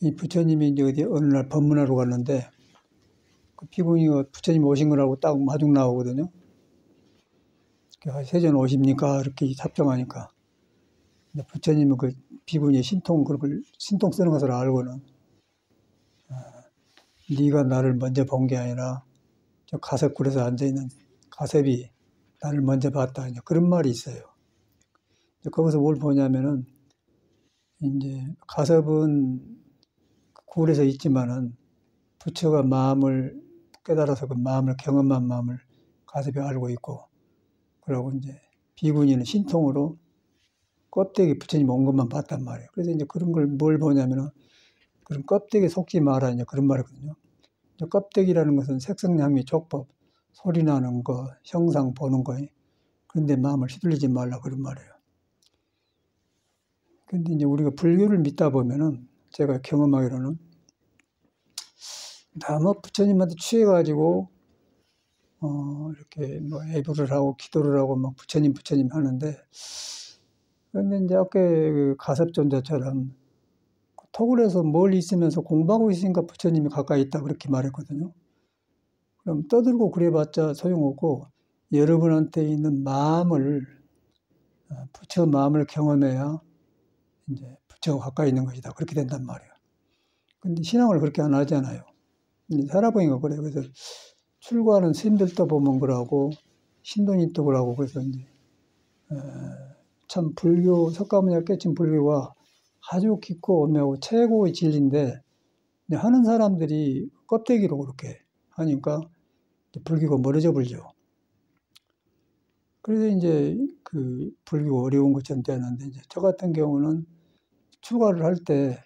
이 부처님이 이제 어디 어느 날 법문하러 갔는데 그 비구니가 부처님 오신 거라고 딱 마중 나오거든요. 세전 오십니까? 이렇게 답장하니까. 근데 부처님은 그 비구니의 신통 쓰는 것을 알고는 네가 나를 먼저 본 게 아니라 저 가섭굴에서 앉아있는 가섭이 나를 먼저 봤다. 이제 그런 말이 있어요. 거기서 뭘 보냐면은 이제 가섭은 굴에서 있지만은 부처가 마음을 깨달아서 그 마음을 경험한 마음을 가섭이 알고 있고, 그러고 이제 비구니는 신통으로 껍데기 부처님 온 것만 봤단 말이에요. 그래서 이제 그런 걸 뭘 보냐면은 그런 껍데기 속지 마라 이제 그런 말이거든요. 껍데기라는 것은 색성향미 촉법 소리 나는 거 형상 보는 거 그런데 마음을 휘둘리지 말라 그런 말이에요. 근데 이제 우리가 불교를 믿다 보면은 제가 경험하기로는 너무 부처님한테 취해가지고 이렇게 뭐 애부를 하고 기도를 하고 막 부처님 하는데, 그런데 이제 아까 그 가섭존자처럼 토굴에서 멀리 있으면서 공부하고 있으니까 부처님이 가까이 있다 그렇게 말했거든요. 그럼 떠들고 그래봤자 소용없고 여러분한테 있는 마음을 부처 마음을 경험해야 이제 부처가 가까이 있는 것이다 그렇게 된단 말이에요. 근데 신앙을 그렇게 안 하잖아요. 살아보니까 그래요. 그래서 출가하는 스님들도 보면 그러고 신도님도 그러고 그래서 이제 참 불교 석가모니가 깨친 불교가 아주 깊고 오묘하고 최고의 진리인데 하는 사람들이 껍데기로 그렇게 하니까 불교가 멀어져 버리죠. 그래서 이제 그 불교가 어려운 것처럼 되는데 이제 저 같은 경우는 출가를 할 때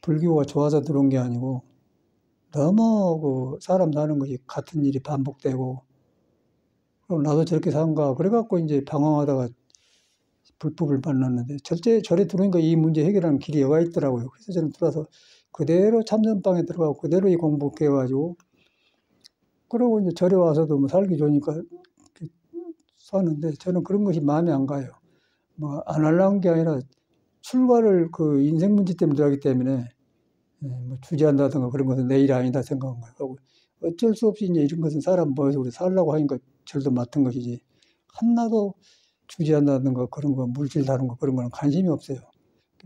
불교가 좋아서 들어온 게 아니고 너무 그 사람 사는 것이 같은 일이 반복되고 그럼 나도 저렇게 산가 그래갖고 이제 방황하다가 불법을 만났는데 절에 들어오니까 이 문제 해결하는 길이 여가 있더라고요. 그래서 저는 들어와서 그대로 참선방에 들어가고 그대로 이 공부해가지고 그러고 이제 절에 와서도 뭐 살기 좋으니까 사는데 저는 그런 것이 마음에 안 가요. 뭐 안 하려는 게 아니라 출가를 그 인생 문제 때문에 들어가기 때문에 뭐 주지한다든가 그런 것은 내 일 아니다 생각한 거예요. 어쩔 수 없이 이제 이런 것은 사람 모여서 우리 살라고 하니까 절도 맡은 것이지 하나도 주지한다든가 그런 거 물질 다른 거 그런 거는 관심이 없어요.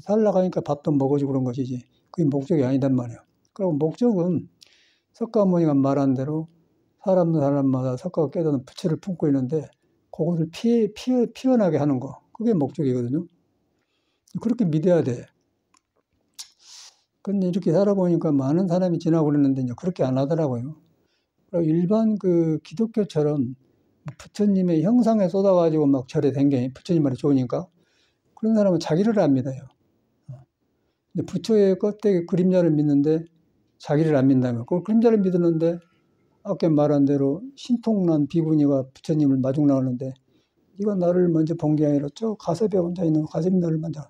살라고 하니까 밥도 먹어주고 그런 것이지 그게 목적이 아니단 말이에요. 그리고 목적은 석가모니가 말한 대로 사람마다 석가가 깨닫는 부처를 품고 있는데 그것을 피어나게 하는 거 그게 목적이거든요. 그렇게 믿어야 돼. 근데 이렇게 살아보니까 많은 사람이 지나고 그랬는데 이제 그렇게 안 하더라고요. 일반 그 기독교처럼 부처님의 형상에 쏟아가지고 막 절에 댕겨 부처님 말이 좋으니까 그런 사람은 자기를 안 믿어요. 부처의 껍데기 그림자를 믿는데 자기를 안 믿는다면 그 그림자를 믿었는데 아까 말한 대로 신통난 비구니가 부처님을 마중 나오는데 네가 나를 먼저 본 게 아니라 저 가섭에 혼자 있는 가섭이 나를 먼저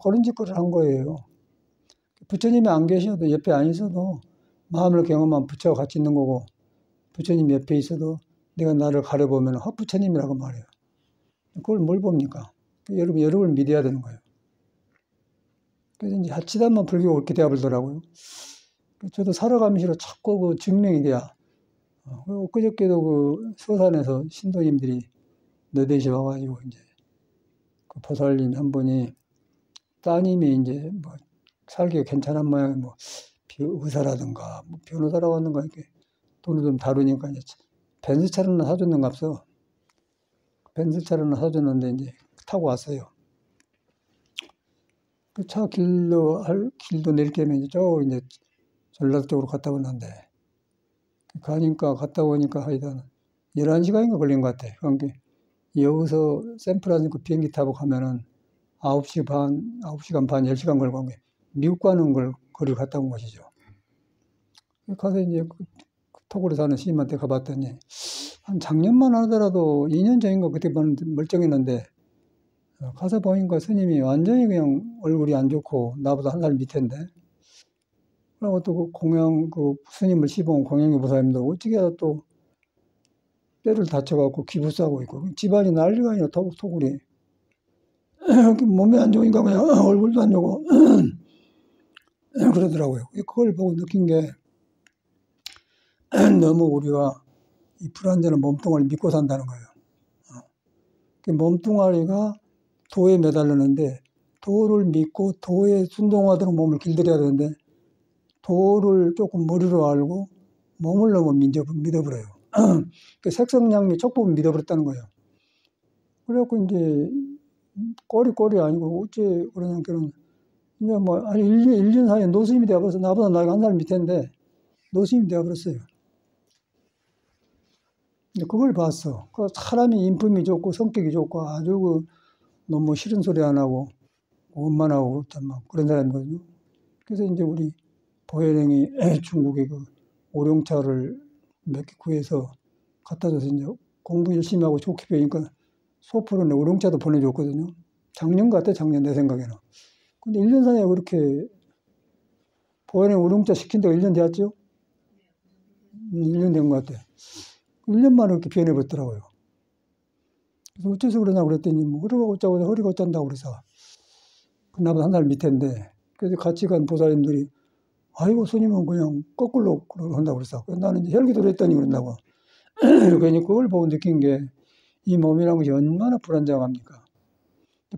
그런 짓거리를 한 거예요. 부처님이 안 계셔도 옆에 안 있어도 마음을 경험한 부처가 같이 있는 거고 부처님 옆에 있어도 내가 나를 가려보면 헛부처님이라고 말해요. 그걸 뭘 봅니까? 여러분을 믿어야 되는 거예요. 그래서 이제 하치단만 불교가 그렇게 되어버리더라고요. 저도 살아가면서 자꾸 그 증명이 돼야. 그저께도 그 서산에서 신도님들이 너댓이 와가지고 이제 그 보살님 한 분이 따님이 이제 뭐 살기가 괜찮은 모양에 뭐 의사라든가 뭐 변호사라고 하는가 이렇게 돈을 좀 다루니까 이제 벤츠차를 하나 사줬는갑서 벤츠차를 하나 사줬는데 이제 타고 왔어요. 그 차 길도 내리려면 이제 저 이제 전라도 쪽으로 갔다 왔는데 갔다 오니까 하여튼 11시간인가 걸린 것 같아. 그러니까 여기서 샌프란시스코 비행기 타고 가면은 9시간 반, 10시간 걸고 미국 가는 걸 거리를 갔다 온 것이죠. 가서 이제 토굴에 사는 스님한테 가봤더니 한 작년만 하더라도 2년 전인가 그때 멀쩡했는데 가서 보니까 스님이 완전히 그냥 얼굴이 안 좋고 나보다 한 살 밑인데 그리고 또 그 스님을 시봉 공양기 보살님도 어떻게 하다 또 뼈를 다쳐갖고 기부 싸고 있고 집안이 난리가 아니라 토굴이 몸이 안 좋으니까 그냥 얼굴도 안 좋고 그러더라고요. 그걸 보고 느낀 게 너무 우리가 이 불완전한 몸뚱아리 믿고 산다는 거예요. 그 몸뚱아리가 도에 매달렸는데 도를 믿고 도에 순종하도록 몸을 길들여야 되는데 도를 조금 머리로 알고 몸을 너무 믿어버려요. 그 색성량미 촉법을 믿어버렸다는 거예요. 그래갖고 이제 꼬리 아니고 어째 그러냐면 이제 뭐 한 1년 사이에 노스님이 되어버려서 나보다 나이가 한 살 밑인데 노스님이 되어버렸어요. 그걸 봤어. 그 사람이 인품이 좋고 성격이 좋고 아주 그 너무 싫은 소리 안 하고 원만하고 막 그런 사람이거든요. 그래서 이제 우리 보혜령이 중국에 그 오룡차를 몇 개 구해서 갖다 줘서 이제 공부 열심히 하고 좋게 배우니까 소포로 오룡차도 보내줬거든요. 작년 같아, 작년 내 생각에는. 근데 1년 사이에 그렇게 보혜령 오룡차 시킨 데가 1년 되었죠? 1년 된 것 같아. 1년 만에 이렇게 변해버렸더라고요. 그래서 어째서 그러냐 그랬더니 뭐 허리가 어쩌고 허리가 어쩐다고 그래서 나보다 한 살 밑인데 그래서 같이 간 보살님들이 아이고 스님은 그냥 거꾸로 한다고 그랬어. 나는 이제 혈기도를 했더니 그런다고. 그러니 그걸 보고 느낀 게 이 몸이라는 것이 얼마나 불안정합니까?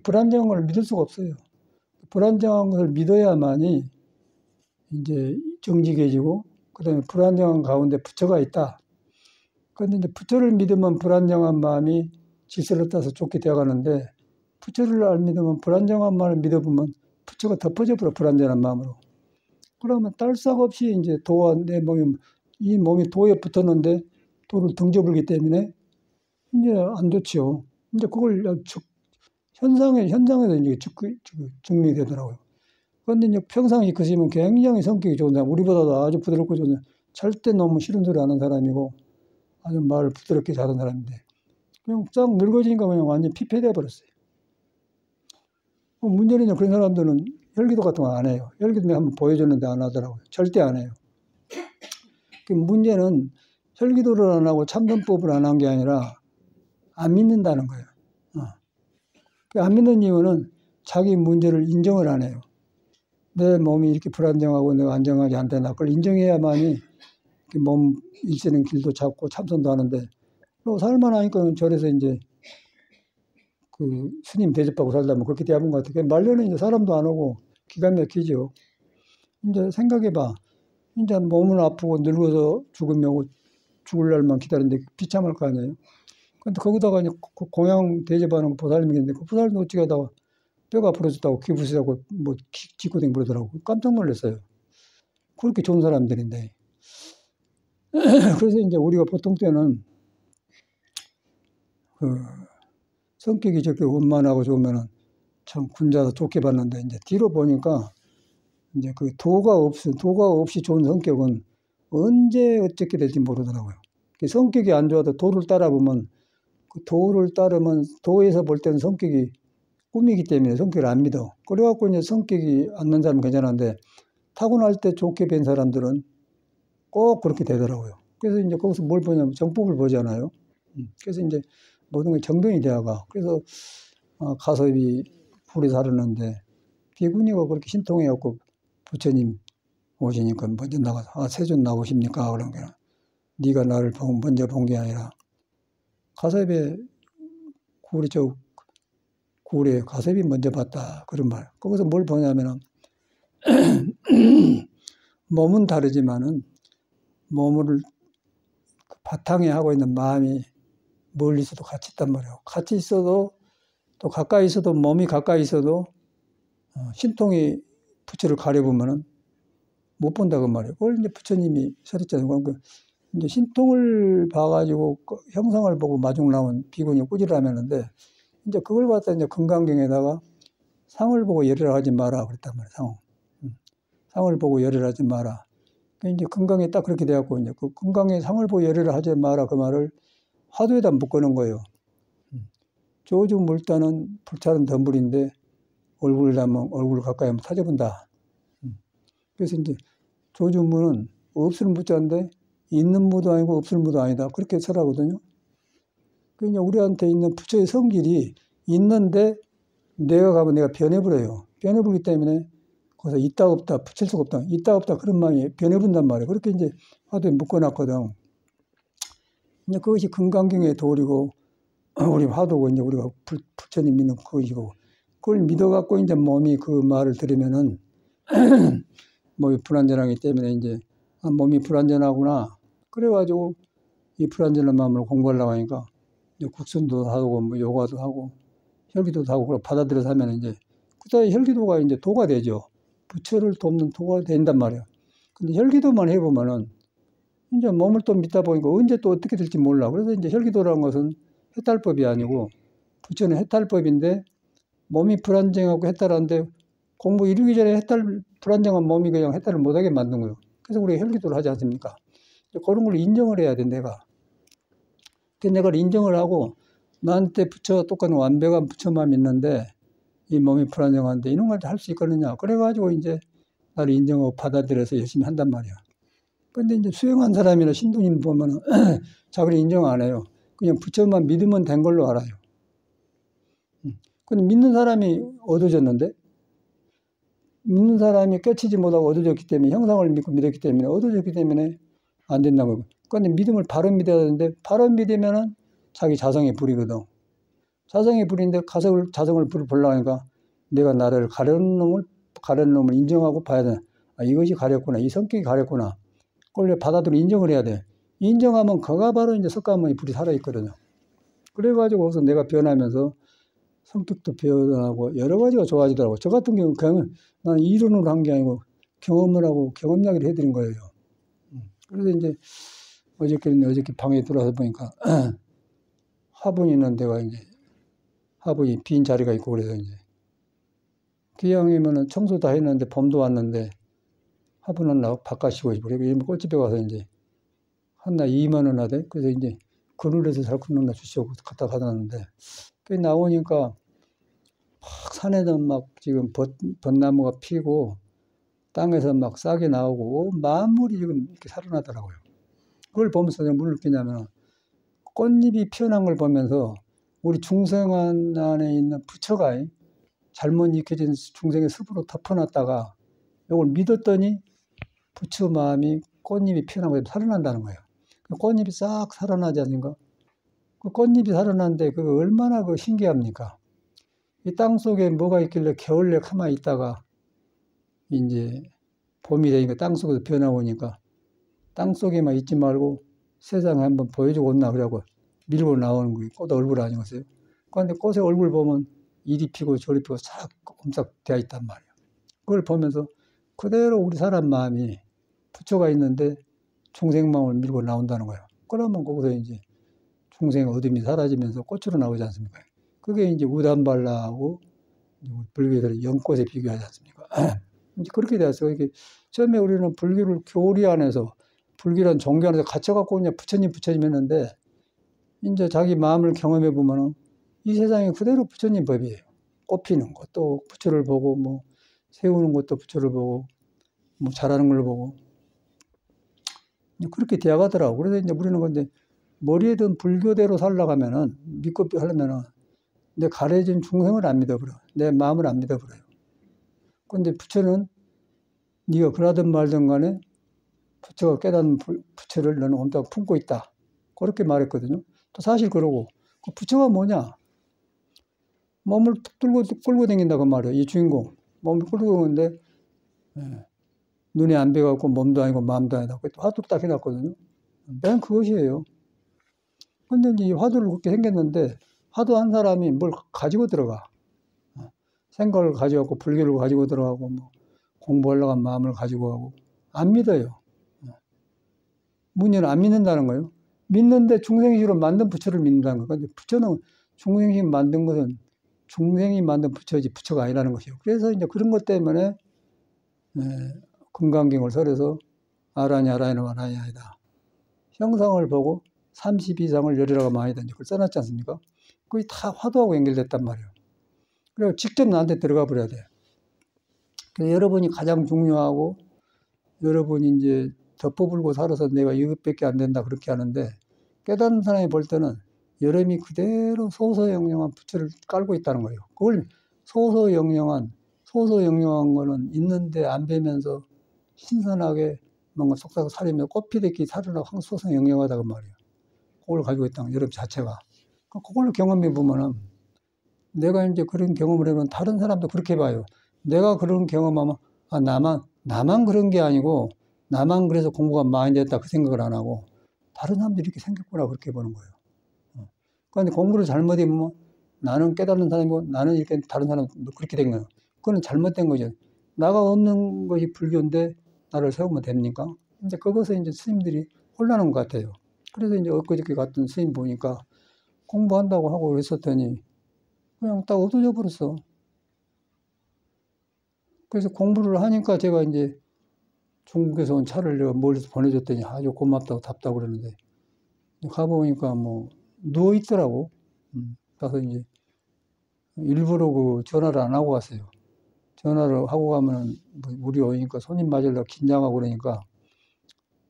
불안정한 걸 믿을 수가 없어요. 불안정한 것을 믿어야만이 이제 정직해지고 그다음에 불안정한 가운데 부처가 있다. 그런데 이제 부처를 믿으면 불안정한 마음이 질서를 따서 좋게 되어가는데 부처를 안 믿으면 불안정한 마음을 믿어보면 부처가 덮어져 버려 불안정한 마음으로. 그러면 딸싹 없이 이제 도와 내 몸이 이 몸이 도에 붙었는데 도를 등져불기 때문에 이제 안 좋지요. 이제 그걸 현상에서 이제 증명이 되더라고요. 그런데 이제 평상시 그 시면 굉장히 성격이 좋은 사람, 우리보다도 아주 부드럽고 좋은 사람, 절대 너무 싫은 소리 안 하는 사람이고 아주 말을 부드럽게 잘하는 사람인데 그냥 싹 늙어지니까 그냥 완전히 피폐돼 버렸어요. 문제는 그런 사람들은 혈기도 같은 거 안 해요. 혈기도 내가 한번 보여줬는데 안 하더라고요. 절대 안 해요. 그 문제는 혈기도를 안 하고 참선법을 안 한 게 아니라 안 믿는다는 거예요. 안 믿는 이유는 자기 문제를 인정을 안 해요. 내 몸이 이렇게 불안정하고 내가 안정하지 않다. 그걸 인정해야만이 몸 일세는 길도 잡고 참선도 하는데 그리고 살만하니까 절에서 이제 그 스님 대접하고 살다면 그렇게 되어본 것 같아요. 말년에 이제 사람도 안 오고 기가 막히죠. 이제 생각해봐. 이제 몸은 아프고 늙어서 죽으면 죽을 날만 기다리는데 비참할 거 아니에요. 근데 거기다가 이제 공양 대접하는 보살님이 있는데 그 보살도 어찌 하다가 뼈가 부러졌다고 귀 부수자고 뭐 짓고댕 그러더라고. 깜짝 놀랐어요. 그렇게 좋은 사람들인데. 그래서 이제 우리가 보통 때는 그 성격이 저렇게 원만하고 좋으면은 참 군자도 좋게 봤는데 이제 뒤로 보니까 이제 그 도가 없이 좋은 성격은 언제 어떻게 될지 모르더라고요. 성격이 안 좋아도 도를 따라 보면 그 도를 따르면 도에서 볼 때는 성격이 꿈이기 때문에 성격을 안 믿어. 그래갖고 이제 성격이 안 난 사람은 괜찮은데 타고날 때 좋게 된 사람들은 꼭 그렇게 되더라고요. 그래서 이제 거기서 뭘 보냐면 정법을 보잖아요. 그래서 이제 모든 게 정돈이 되어가. 그래서 가섭이 불이 사르는데 비구니가 그렇게 신통해갖고 부처님 오시니까 먼저 나가서 세존 나오십니까? 그런 거야. 네가 나를 먼저 본 게 아니라 가섭의 굴에 가섭이 먼저 봤다. 그런 말. 거기서 뭘 보냐면은 몸은 다르지만은 몸을 바탕에 하고 있는 마음이 멀리서도 같이 있단 말이에요. 같이 있어도 또 가까이 있어도 몸이 가까이 있어도 신통이 부처를 가려보면은 못 본다고 말이에요. 그걸 이제 부처님이 설했잖아요. 그러니까 이제 신통을 봐가지고 형상을 보고 마중 나온 비구니 꾸지라면는데 이제 그걸 갖다 이제 금강경에다가 상을 보고 열애를 하지 마라 그랬단 말이에요. 상을 보고 열애를 하지 마라. 이제 금강에 딱 그렇게 돼갖고 이제 그 금강에 상을 보고 열애를 하지 마라 그 말을 화두에다 묶어놓은 거예요. 조주 물단은 불타는 덤불인데 얼굴을 담으면 얼굴을 가까이 하면 타져본다. 그래서 이제 조주무는 없을 무자인데 있는 무도 아니고 없을 무도 아니다. 그렇게 설하거든요. 그러니까 우리한테 있는 부처의 성질이 있는데 내가 가면 내가 변해버려요. 변해버리기 때문에 거기서 있다 없다 붙일 수가 없다. 있다 없다 그런 마음이 변해본단 말이에요. 그렇게 이제 화두에 묶어놨거든. 이제 그것이 금강경의 도리고 우리 화두고 이제 우리가 부처님 믿는 그것이고 그걸 믿어갖고 이제 몸이 그 말을 들으면은 몸이 불안전하기 때문에 이제 몸이 불안전하구나. 그래가지고 이 불안전한 마음을 공부하려고 하니까 이제 국순도 하고 뭐 요가도 하고 혈기도도 하고 그걸 받아들여서 하면 이제 그다음에 혈기도가 이제 도가 되죠. 부처를 돕는 도가 된단 말이에요. 근데 혈기도만 해보면은 이제 몸을 또 믿다 보니까 언제 또 어떻게 될지 몰라. 그래서 이제 혈기도라는 것은 해탈법이 아니고 부처는 해탈법인데 몸이 불안정하고 해탈하는데 공부 이루기 전에 불안정한 몸이 그냥 해탈을 못하게 만든 거예요. 그래서 우리가 혈기도를 하지 않습니까? 그런 걸 인정을 해야 돼, 내가. 근데 내가 인정을 하고 나한테 부처가 똑같은 완벽한 부처만 있는데 이 몸이 불안정한데 이런 걸 할 수 있거든요. 그래가지고 이제 나를 인정하고 받아들여서 열심히 한단 말이야. 근데 이제 수행한 사람이나 신도님 보면은 자기를 인정 안 해요. 그냥 부처만 믿으면 된 걸로 알아요. 근데 믿는 사람이 얻어졌는데 믿는 사람이 깨치지 못하고 얻어졌기 때문에 형상을 믿고 믿었기 때문에 얻어졌기 때문에 안 된다는 거고. 그런데 믿음을 바로 믿어야 되는데 바로 믿으면은 자기 자성이 불이거든. 자성이 불인데 자성을 불을 보려고 하니까 내가 나를 가려는 놈을 인정하고 봐야 돼. 아, 이것이 가렸구나. 이 성격이 가렸구나. 그걸 받아들여 인정을 해야 돼. 인정하면 그가 바로 이제 석가모니 불이 살아있거든요. 그래가지고 거기서 내가 변하면서 성격도 변하고 여러 가지가 좋아지더라고. 저 같은 경우는 그냥 나는 이론으로 한 게 아니고 경험을 하고 경험 이야기를 해드린 거예요. 그래서 이제 어저께 방에 들어와서 보니까 화분이 있는 데가 이제 화분이 빈 자리가 있고 그래서 이제 기왕이면은 청소 다 했는데 봄도 왔는데 화분은 바깥이고 그리고 꽃집에 가서 이제 한나 2만 원 하대. 그래서 이제 그늘에서 잘 걷는 날 주시고 갖다 받았는데 그 나오니까 막 산에서 막 지금 벚나무가 피고 땅에서 막 싹이 나오고 만물이 지금 이렇게 살아나더라고요. 그걸 보면서 내가 뭘 느끼냐면 꽃잎이 피어난 걸 보면서 우리 중생 안에 있는 부처가 잘못 익혀진 중생의 습으로 덮어놨다가 이걸 믿었더니 부처 마음이 꽃잎이 피어난 거에 살아난다는 거예요. 꽃잎이 싹 살아나지 않습니까? 그 꽃잎이 살아나는데 그거 얼마나 그 신기합니까? 이 땅 속에 뭐가 있길래 겨울에 가만히 있다가 이제 봄이 되니까 땅 속에서 변화오니까 땅 속에만 있지 말고 세상에 한번 보여주고 온나 그러고 밀고 나오는 거예요. 꽃 얼굴 아니겠어요? 그런데 꽃의 얼굴 보면 이리 피고 저리 피고 싹 꼼짝 되어 있단 말이에요. 그걸 보면서 그대로 우리 사람 마음이 부처가 있는데 중생 마음을 밀고 나온다는 거예요. 그러면 거기서 이제 중생의 어둠이 사라지면서 꽃으로 나오지 않습니까? 그게 이제 우담발라하고 불교들의 연꽃에 비교하지 않습니까? 이제 그렇게 되었어요. 이게 처음에 우리는 불교를 교리 안에서 불교란 종교 안에서 갇혀갖고 그냥 부처님 했는데 이제 자기 마음을 경험해 보면은 이 세상이 그대로 부처님 법이에요. 꽃 피는 것도 부처를 보고 뭐 세우는 것도 부처를 보고 뭐 잘하는 걸 보고 그렇게 되어가더라고. 그래서 이제 우리는 근데 머리에 든 불교대로 살아가면은 믿고 하려면은 내 가려진 중생을 안 믿어버려. 내 마음을 안 믿어버려요. 근데 부처는 네가 그러든 말든 간에 부처가 깨닫는 부처를 너는 온통 품고 있다. 그렇게 말했거든요. 또 사실 그러고 그 부처가 뭐냐? 몸을 끌고 다닌다고 말이에요. 이 주인공 몸을 끌고 다니는데 눈에 안 배갖고 몸도 아니고 마음도 아니다. 화두 딱 해놨거든요. 맨 그것이에요. 근데 이제 이 화두를 그렇게 생겼는데 화두 한 사람이 뭘 가지고 들어가. 생각을 가지고 불교를 가지고 들어가고 뭐 공부하려고 한 마음을 가지고 가고 안 믿어요. 문제는 안 믿는다는 거예요. 믿는데 중생식으로 만든 부처를 믿는다는 거예요. 근데 부처는 중생식 만든 것은 중생이 만든 부처지 부처가 아니라는 것이요. 그래서 이제 그런 것 때문에 금강경을 설해서 아라니 아라니는 아라니 아니다. 형상을 보고 30 이상을 열이라고 많이 던져 그걸 써놨지 않습니까? 그게 다 화두하고 연결됐단 말이에요. 그리고 직접 나한테 들어가 버려야 돼요. 그래서 여러분이 가장 중요하고 여러분이 이제 덮어불고 살아서 내가 이것밖에 안 된다 그렇게 하는데 깨닫는 사람이 볼 때는 여러분이 그대로 소소영영한 부처를 깔고 있다는 거예요. 그걸 소소영영한 소소영령한 거는 있는데 안 배면서 신선하게 뭔가 속삭 살이며 꽃피듯이 살으라고 소소영령하다고 말이에요. 그걸 가지고 있다는 여러분 자체가. 그걸로 경험해 보면은 내가 이제 그런 경험을 해보면 다른 사람도 그렇게 봐요. 내가 그런 경험하면 아, 나만 그런 게 아니고 나만 그래서 공부가 많이 됐다 그 생각을 안 하고 다른 사람들이 이렇게 생겼구나 그렇게 보는 거예요. 그런데 공부를 잘못하면 나는 깨달은 사람이고 나는 이렇게 다른 사람도 그렇게 된 거예요. 그건 잘못된 거죠. 나가 없는 것이 불교인데 나를 세우면 됩니까? 이제 그것에 이제 스님들이 혼란한 것 같아요. 그래서 이제 엊그저께 갔던 스님 보니까 공부한다고 하고 그랬었더니 그냥 딱 없어져 버렸어. 그래서 공부를 하니까 제가 이제 중국에서 온 차를 내가 멀리서 보내줬더니 아주 고맙다고 답다고 그러는데 가보니까 뭐 누워 있더라고. 그래서 이제 일부러 그 전화를 안 하고 갔어요. 전화를 하고 가면은 뭐 우리 오니까 손님 맞으려고 긴장하고 그러니까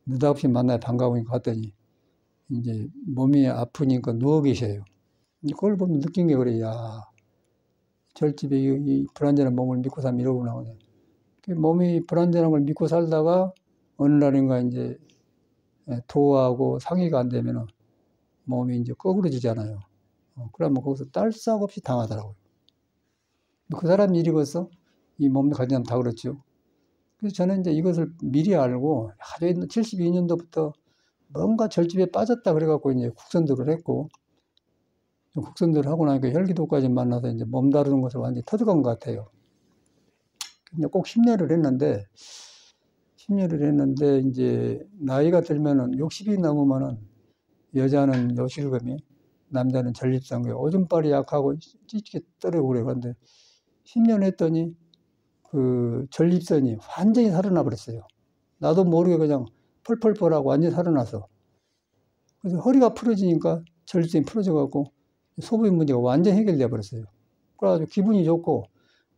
느닷없이 만나요. 반가우니까 갔더니 이제 몸이 아프니까 누워 계셔요. 그걸 보면 느낀 게 그래. 야, 절집에 이 불안전한 몸을 믿고 살면 이러구나. 몸이 불안전한 걸 믿고 살다가 어느 날인가 이제 도하고 상의가 안 되면은 몸이 이제 꺼부러지잖아요. 그러면 거기서 딸싹 없이 당하더라고요. 그 사람 일이겠어? 이 몸에 가진 사람 다 그렇죠. 그래서 저는 이제 이것을 미리 알고 아주 72년도부터 뭔가 절집에 빠졌다 그래갖고 이제 국선들을 했고 국선들을 하고 나니까 혈기도까지 만나서 이제 몸 다루는 것을 완전히 터득한 것 같아요. 근데 꼭 10년을 했는데 이제 나이가 들면은 60이 넘으면은 여자는 요실금이 남자는 전립선거에 오줌빨이 약하고 찌찌게 떨어고 그래요. 그런데 10년 했더니 그 전립선이 완전히 살아나 버렸어요. 나도 모르게 그냥 펄펄펄하고 완전히 살아나서. 그래서 허리가 풀어지니까 전립선이 풀어져갖고 소변 문제가 완전히 해결돼 버렸어요. 그래가지고 기분이 좋고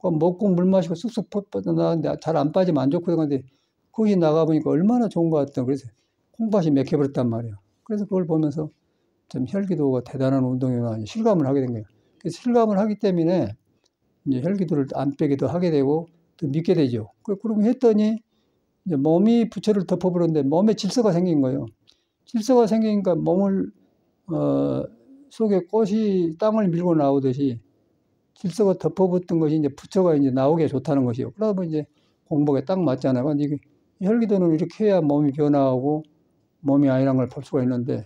먹고 물 마시고 쑥쑥 뻗어나가는데 잘 안 빠지면 안 좋고 그런데 거기 나가보니까 얼마나 좋은 것 같다. 그래서 콩팥이 맥혀버렸단 말이에요. 그래서 그걸 보면서 좀 혈기도가 대단한 운동이구나 실감을 하게 된 거예요. 그래서 실감을 하기 때문에 이제 혈기도를 안 빼기도 하게 되고 또 믿게 되죠. 그러고 했더니 이제 몸이 부처를 덮어버렸는데 몸에 질서가 생긴 거예요. 질서가 생기니까 몸을 속에 꽃이 땅을 밀고 나오듯이 질서가 덮어붙은 것이 이제 부처가 이제 나오게 좋다는 것이요. 그러다 보니 이제 공복에 딱 맞잖아요. 근데 이게 혈기도는 이렇게 해야 몸이 변화하고 몸이 아니란 걸 볼 수가 있는데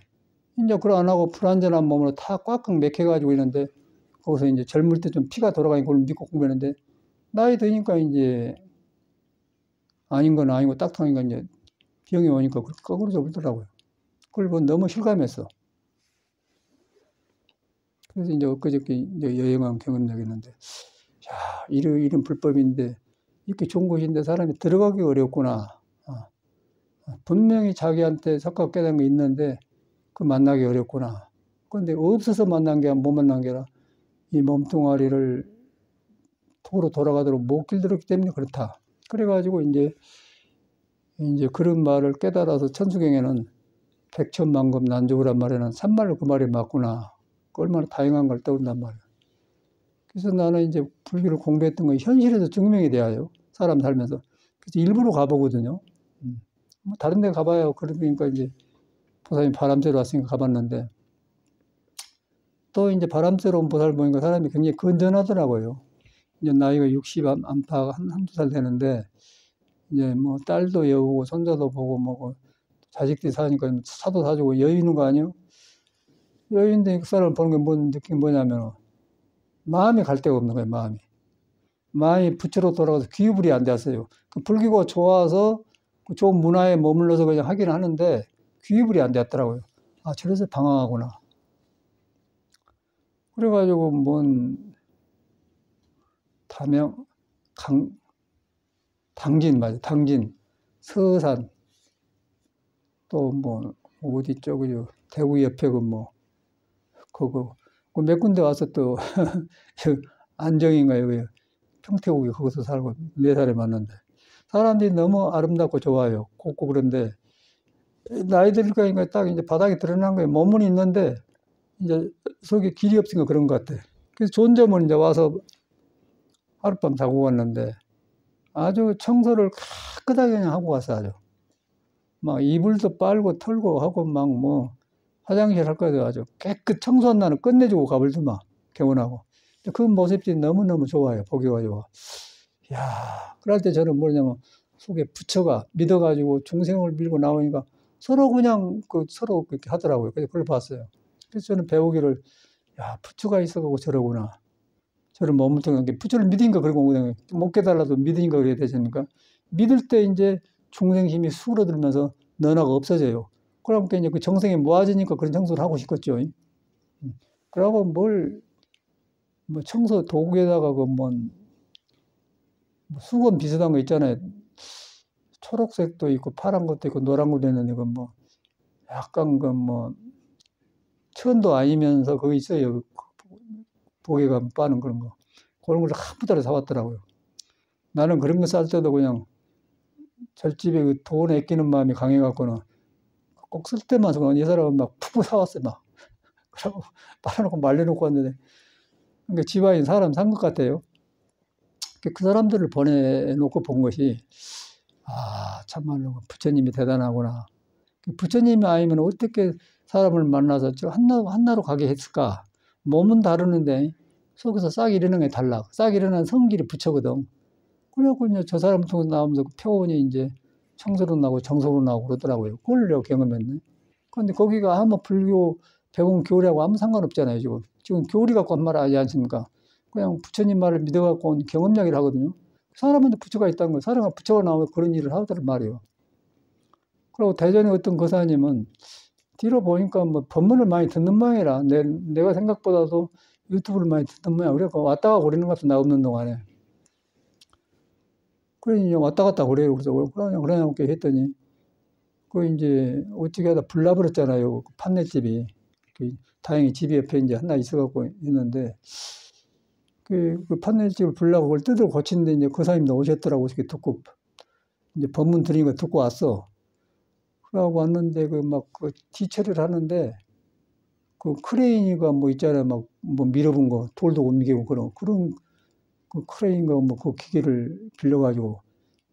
이제 그걸 안 하고 불완전한 몸으로 다 꽉꽉 맥혀가지고 있는데 거기서 이제 젊을 때 좀 피가 돌아가니까 그걸 믿고 공부했는데 나이 드니까 이제 아닌 건 아니고 딱 통하니까 이제 병이 오니까 거꾸로 버리더라고요. 그걸 보면 너무 실감했어. 그래서 이제 엊그저께 이제 여행한 경험력이 있는데, 야, 이런 불법인데, 이렇게 좋은 곳인데 사람이 들어가기 어렵구나. 분명히 자기한테 석각 깨달은 게 있는데, 그 만나기 어렵구나. 그런데 없어서 만난 게 아니라 못 만난 게 아니라, 이 몸뚱아리를 토로 돌아가도록 못 길들였기 때문에 그렇다. 그래가지고 이제 그런 말을 깨달아서 천수경에는 백천만금 난조구란 말에는 참말로 그 말이 맞구나. 얼마나 다양한 걸 떠온단 말이에요. 그래서 나는 이제 불교를 공부했던 건 현실에서 증명이 돼요. 사람 살면서. 그래서 일부러 가보거든요. 뭐 다른 데 가봐요. 그러니까 이제 보살님 바람 쐬러 왔으니까 가봤는데 또 이제 바람 쐬러 온 보살 보니까 사람이 굉장히 건전하더라고요. 이제 나이가 60 안팎 한두 살 되는데 이제 뭐 딸도 여우고 손자도 보고 뭐고 자식들이 사니까 차도 사주고 여유 있는 거 아니에요? 여유인데 그 사람을 보는 게 뭔 느낌이 뭐냐면 마음이 갈 데가 없는 거예요. 마음이 부처로 돌아가서 귀불이 안 됐어요. 그 불교가 좋아서 그 좋은 문화에 머물러서 그냥 하긴 하는데 귀불이 안 됐더라고요. 아, 저래서 방황하구나. 그래가지고 뭔 당진, 서산, 또 뭐 어디 쪽이요. 대구 옆에 그거 그 몇 군데 와서 또 안정인가요? 평택국에 거기서 살고 4살에 만났는데 사람들이 너무 아름답고 좋아요. 곱고 그런데 나이 들니까 딱 이제 바닥에 드러난 거예요. 몸은 있는데 이제 속에 길이 없으니까 그런 것 같아. 그래서 좋은 점은 이제 와서 하룻밤 자고 갔는데 아주 청소를 깨끗하게 그냥 하고 갔어. 아주 막 이불도 빨고 털고 하고 막 뭐 화장실 할 거도 아주 깨끗 청소한 날은 끝내주고 가버리더만 개운하고. 그 모습이 너무너무 좋아요. 보기가 좋아. 야, 그럴 때 저는 뭐냐면 속에 부처가 믿어가지고 중생을 밀고 나오니까 서로 그냥 서로 그렇게 하더라고요. 그래서 그걸 봤어요. 그래서 저는 배우기를, 야, 부처가 있어가고 저러구나. 저를 머물통한 게 부처를 믿으니까 그러고 그냥 못 깨달아도 믿으니까 그래야 되니까 믿을 때 이제 중생 힘이 수그러들면서 너나가 없어져요. 그러니까 이제 그 정성이 모아지니까 그런 청소를 하고 싶겠죠. 그러고 뭐 청소 도구에다가 수건 비슷한 거 있잖아요. 초록색도 있고 파란 것도 있고 노란 것도 있는데 약간 천도 아니면서 그거 있어요. 복에 가면 빠는 그런 거. 그런 걸 한 부대로 사왔더라고요. 나는 그런 거 쌀 때도 그냥 절집에 돈 아끼는 마음이 강해갖고는 꼭 쓸 때만 이 사람은 막 푹푹 사왔어요. 막. 그러고 빨아놓고 말려놓고 왔는데 그러니까 집안에 사람 산 것 같아요. 그 사람들을 보내놓고 본 것이 참말로 부처님이 대단하구나. 부처님이 아니면 어떻게 사람을 만나서 한나로 가게 했을까? 몸은 다르는데 속에서 싹 일어나는 게 달라. 싹 일어나는 성질이 부처거든. 그래갖고 이제 저 사람 통해서 나오면서 그 표현이 이제 청소로 나오고 정소로 나오고 그러더라고요. 그걸 내가 경험했네. 그런데 거기가 아무 불교 배운 교리하고 아무 상관없잖아요. 지금 교리 갖고 한 말 하지 않습니까? 그냥 부처님 말을 믿어갖고 온 경험 이야기를 하거든요. 사람한테 부처가 있다는 거예요. 사람은 부처가 나오면 그런 일을 하더란 말이에요. 그리고 대전에 어떤 거사님은 뒤로 보니까 법문을 많이 듣는 모양이라 내가 생각보다도 유튜브를 많이 듣는 모양. 그래서 왔다 가고 그러는 것 같아. 나 없는 동안에. 그러니 왔다 갔다 그래요. 그래서 그러냐고 했더니 이제 어떻게 하다 불나버렸잖아요. 그 판넬집이. 다행히 집 옆에 이제 하나 있어갖고 있는데 그 판넬집을 불나고 그걸 뜯어 고치는데 이제 거사님도 오셨더라고. 이렇게 듣고 이제 법문 드린 거 듣고 왔어. 그러고 왔는데 그 뒤처리를 하는데 그 크레인이가 있잖아요. 밀어본 거 돌도 옮기고 그런 그 크레인과 그 기계를 빌려가지고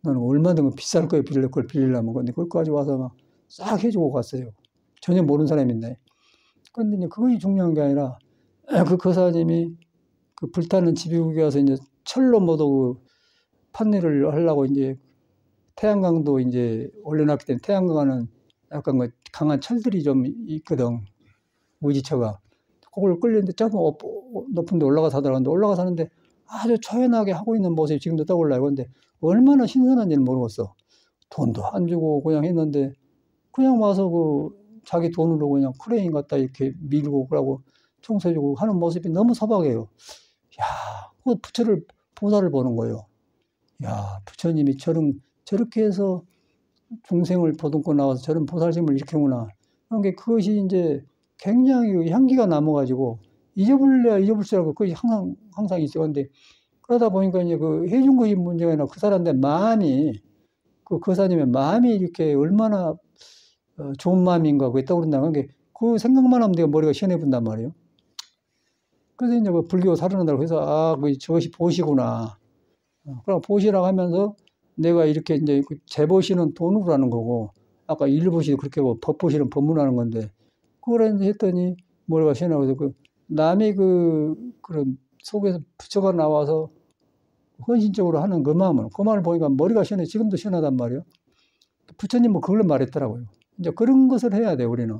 나는 얼마든 비쌀 거에 그걸 빌리려면 근데 거기까지 와서 막 싹 해주고 갔어요. 전혀 모르는 사람인데. 근데 이제 그것이 중요한 게 아니라 그 거사님이 그 불타는 집이국에 와서 이제 철로 모두 판넬을 하려고 이제 태양광도 이제 올려놨기 때문에 태양광은 약간 강한 철들이 좀 있거든. 우지처가. 그걸 끌리는데 좀 높은 데 올라가서 하더라고요. 올라가서 하는데 아주 초연하게 하고 있는 모습이 지금도 떠올라요. 근데 얼마나 신선한지는 모르겠어. 돈도 안 주고 그냥 했는데 그냥 와서 자기 돈으로 그냥 크레인 갖다 이렇게 밀고 그러고 청소해주고 하는 모습이 너무 소박해요. 야, 그 부처를 보살을 보는 거예요. 야, 부처님이 저렇게 해서 중생을 보듬고 나와서 저런 보살심을 일으키구나. 그러니까 그것이 이제 굉장히 향기가 남아가지고 잊어버려야 잊어볼 줄 알고 그것이 항상 있어. 근데 그러다 보니까 이제 해준 것이 문제가 아니라 그 사람들 마음이 그 거사님의 마음이 이렇게 얼마나 좋은 마음인가 그게 떠오른다는 게 그 생각만 하면 내가 머리가 시원해 본단 말이에요. 그래서 이제 불교 살아난다고 해서 저것이 보시구나. 그럼 보시라고 하면서 내가 이렇게 이제 재보시는 돈으로 하는 거고 아까 일보시 그렇게 법보시는 법문하는 건데 그걸 했더니 머리가 시원하고 남이 그런 속에서 부처가 나와서 헌신적으로 하는 그 마음을 보니까 머리가 시원해. 지금도 시원하단 말이에요. 부처님 그걸로 말했더라고요. 이제 그런 것을 해야 돼, 우리는.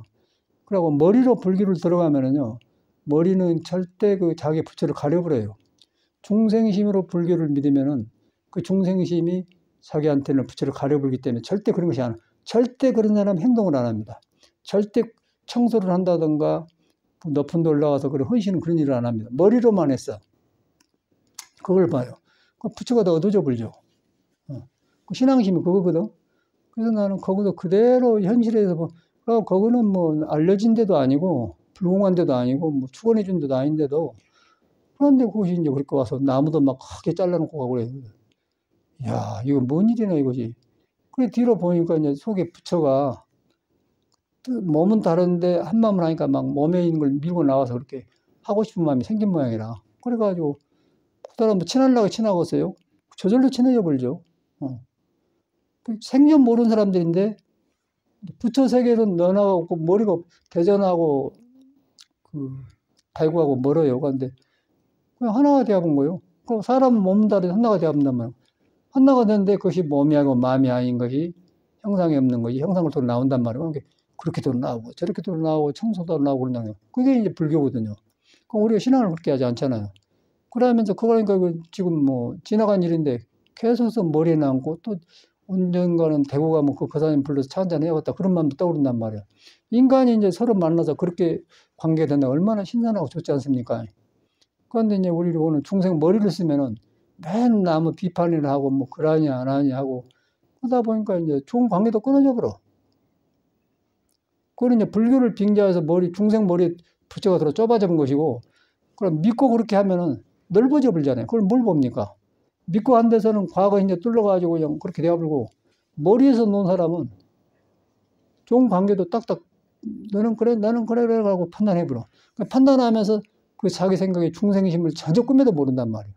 그리고 머리로 불교를 들어가면은요, 머리는 절대 자기 부처를 가려버려요. 중생심으로 불교를 믿으면은 그 중생심이 자기한테는 부처를 가려버리기 때문에 절대 그런 것이 아니에요. 절대 그런 사람 행동을 안 합니다. 절대 청소를 한다든가 높은 데 올라가서 그런 헌신은 그런 일을 안 합니다. 머리로만 했어. 그걸 봐요. 부처가 더 얻어져 버리죠. 신앙심이 그거거든. 그래서 나는 거기서 그대로 현실에서 거기는 알려진 데도 아니고 불공한 데도 아니고 축원해 준 데도 아닌데도 그런데 그것이 이제 그렇게 와서 나무도 막 크게 잘라놓고 가고 그래요. 야, 이거 뭔 일이냐 이거지. 그래 뒤로 보니까 이제 속에 부처가 몸은 다른데 한 마음을 하니까 막 몸에 있는 걸 밀고 나와서 그렇게 하고 싶은 마음이 생긴 모양이라. 그래가지고 사람 뭐 친하려고 친하겠어요? 저절로 친해져 버리죠. 생전 모르는 사람들인데 부처 세계는 너나하고 머리가 대전하고 그 달구하고 멀어요. 그런데 그냥 하나가 되어본 거예요. 그럼 사람은 몸 다리 하나가 되어본단 말이에요. 하나가 되는데 그것이 몸이 아니고 마음이 아닌 것이 형상이 없는 것이 형상을 통해 나온단 말이에요. 그렇게도 나오고 저렇게도 나오고 청소도 나오고 그런다는 거예요. 그게 이제 불교거든요. 그럼 우리가 신앙을 그렇게 하지 않잖아요. 그러면서 그러니까 지금 뭐 지나간 일인데 계속해서 머리에 남고 또 언젠가는 대구 가면 그 사장님 불러서 차 한잔 해야겠다 그런 마음도 떠오른단 말이에요. 인간이 이제 서로 만나서 그렇게 관계가 된다 얼마나 신선하고 좋지 않습니까? 그런데 이제 우리 오늘 중생 머리를 쓰면은 맨 아무 비판을 하고 뭐 그러니 안 하니 하고 그러다 보니까 이제 좋은 관계도 끊어져 버려. 그걸 이제 불교를 빙자해서 중생 머리에 부처가 들어 좁아진 것이고, 그럼 믿고 그렇게 하면은 넓어져 버리잖아요. 그걸 뭘 봅니까? 믿고 한 데서는 과거에 이제 뚫려가지고 그냥 그렇게 되어버리고, 머리에서 놓은 사람은 좋은 관계도 딱딱, 너는 그래, 나는 그래, 그래, 하고 판단해버려. 판단하면서 그 자기 생각에 중생심을 전혀 꿈에도 모른단 말이에요.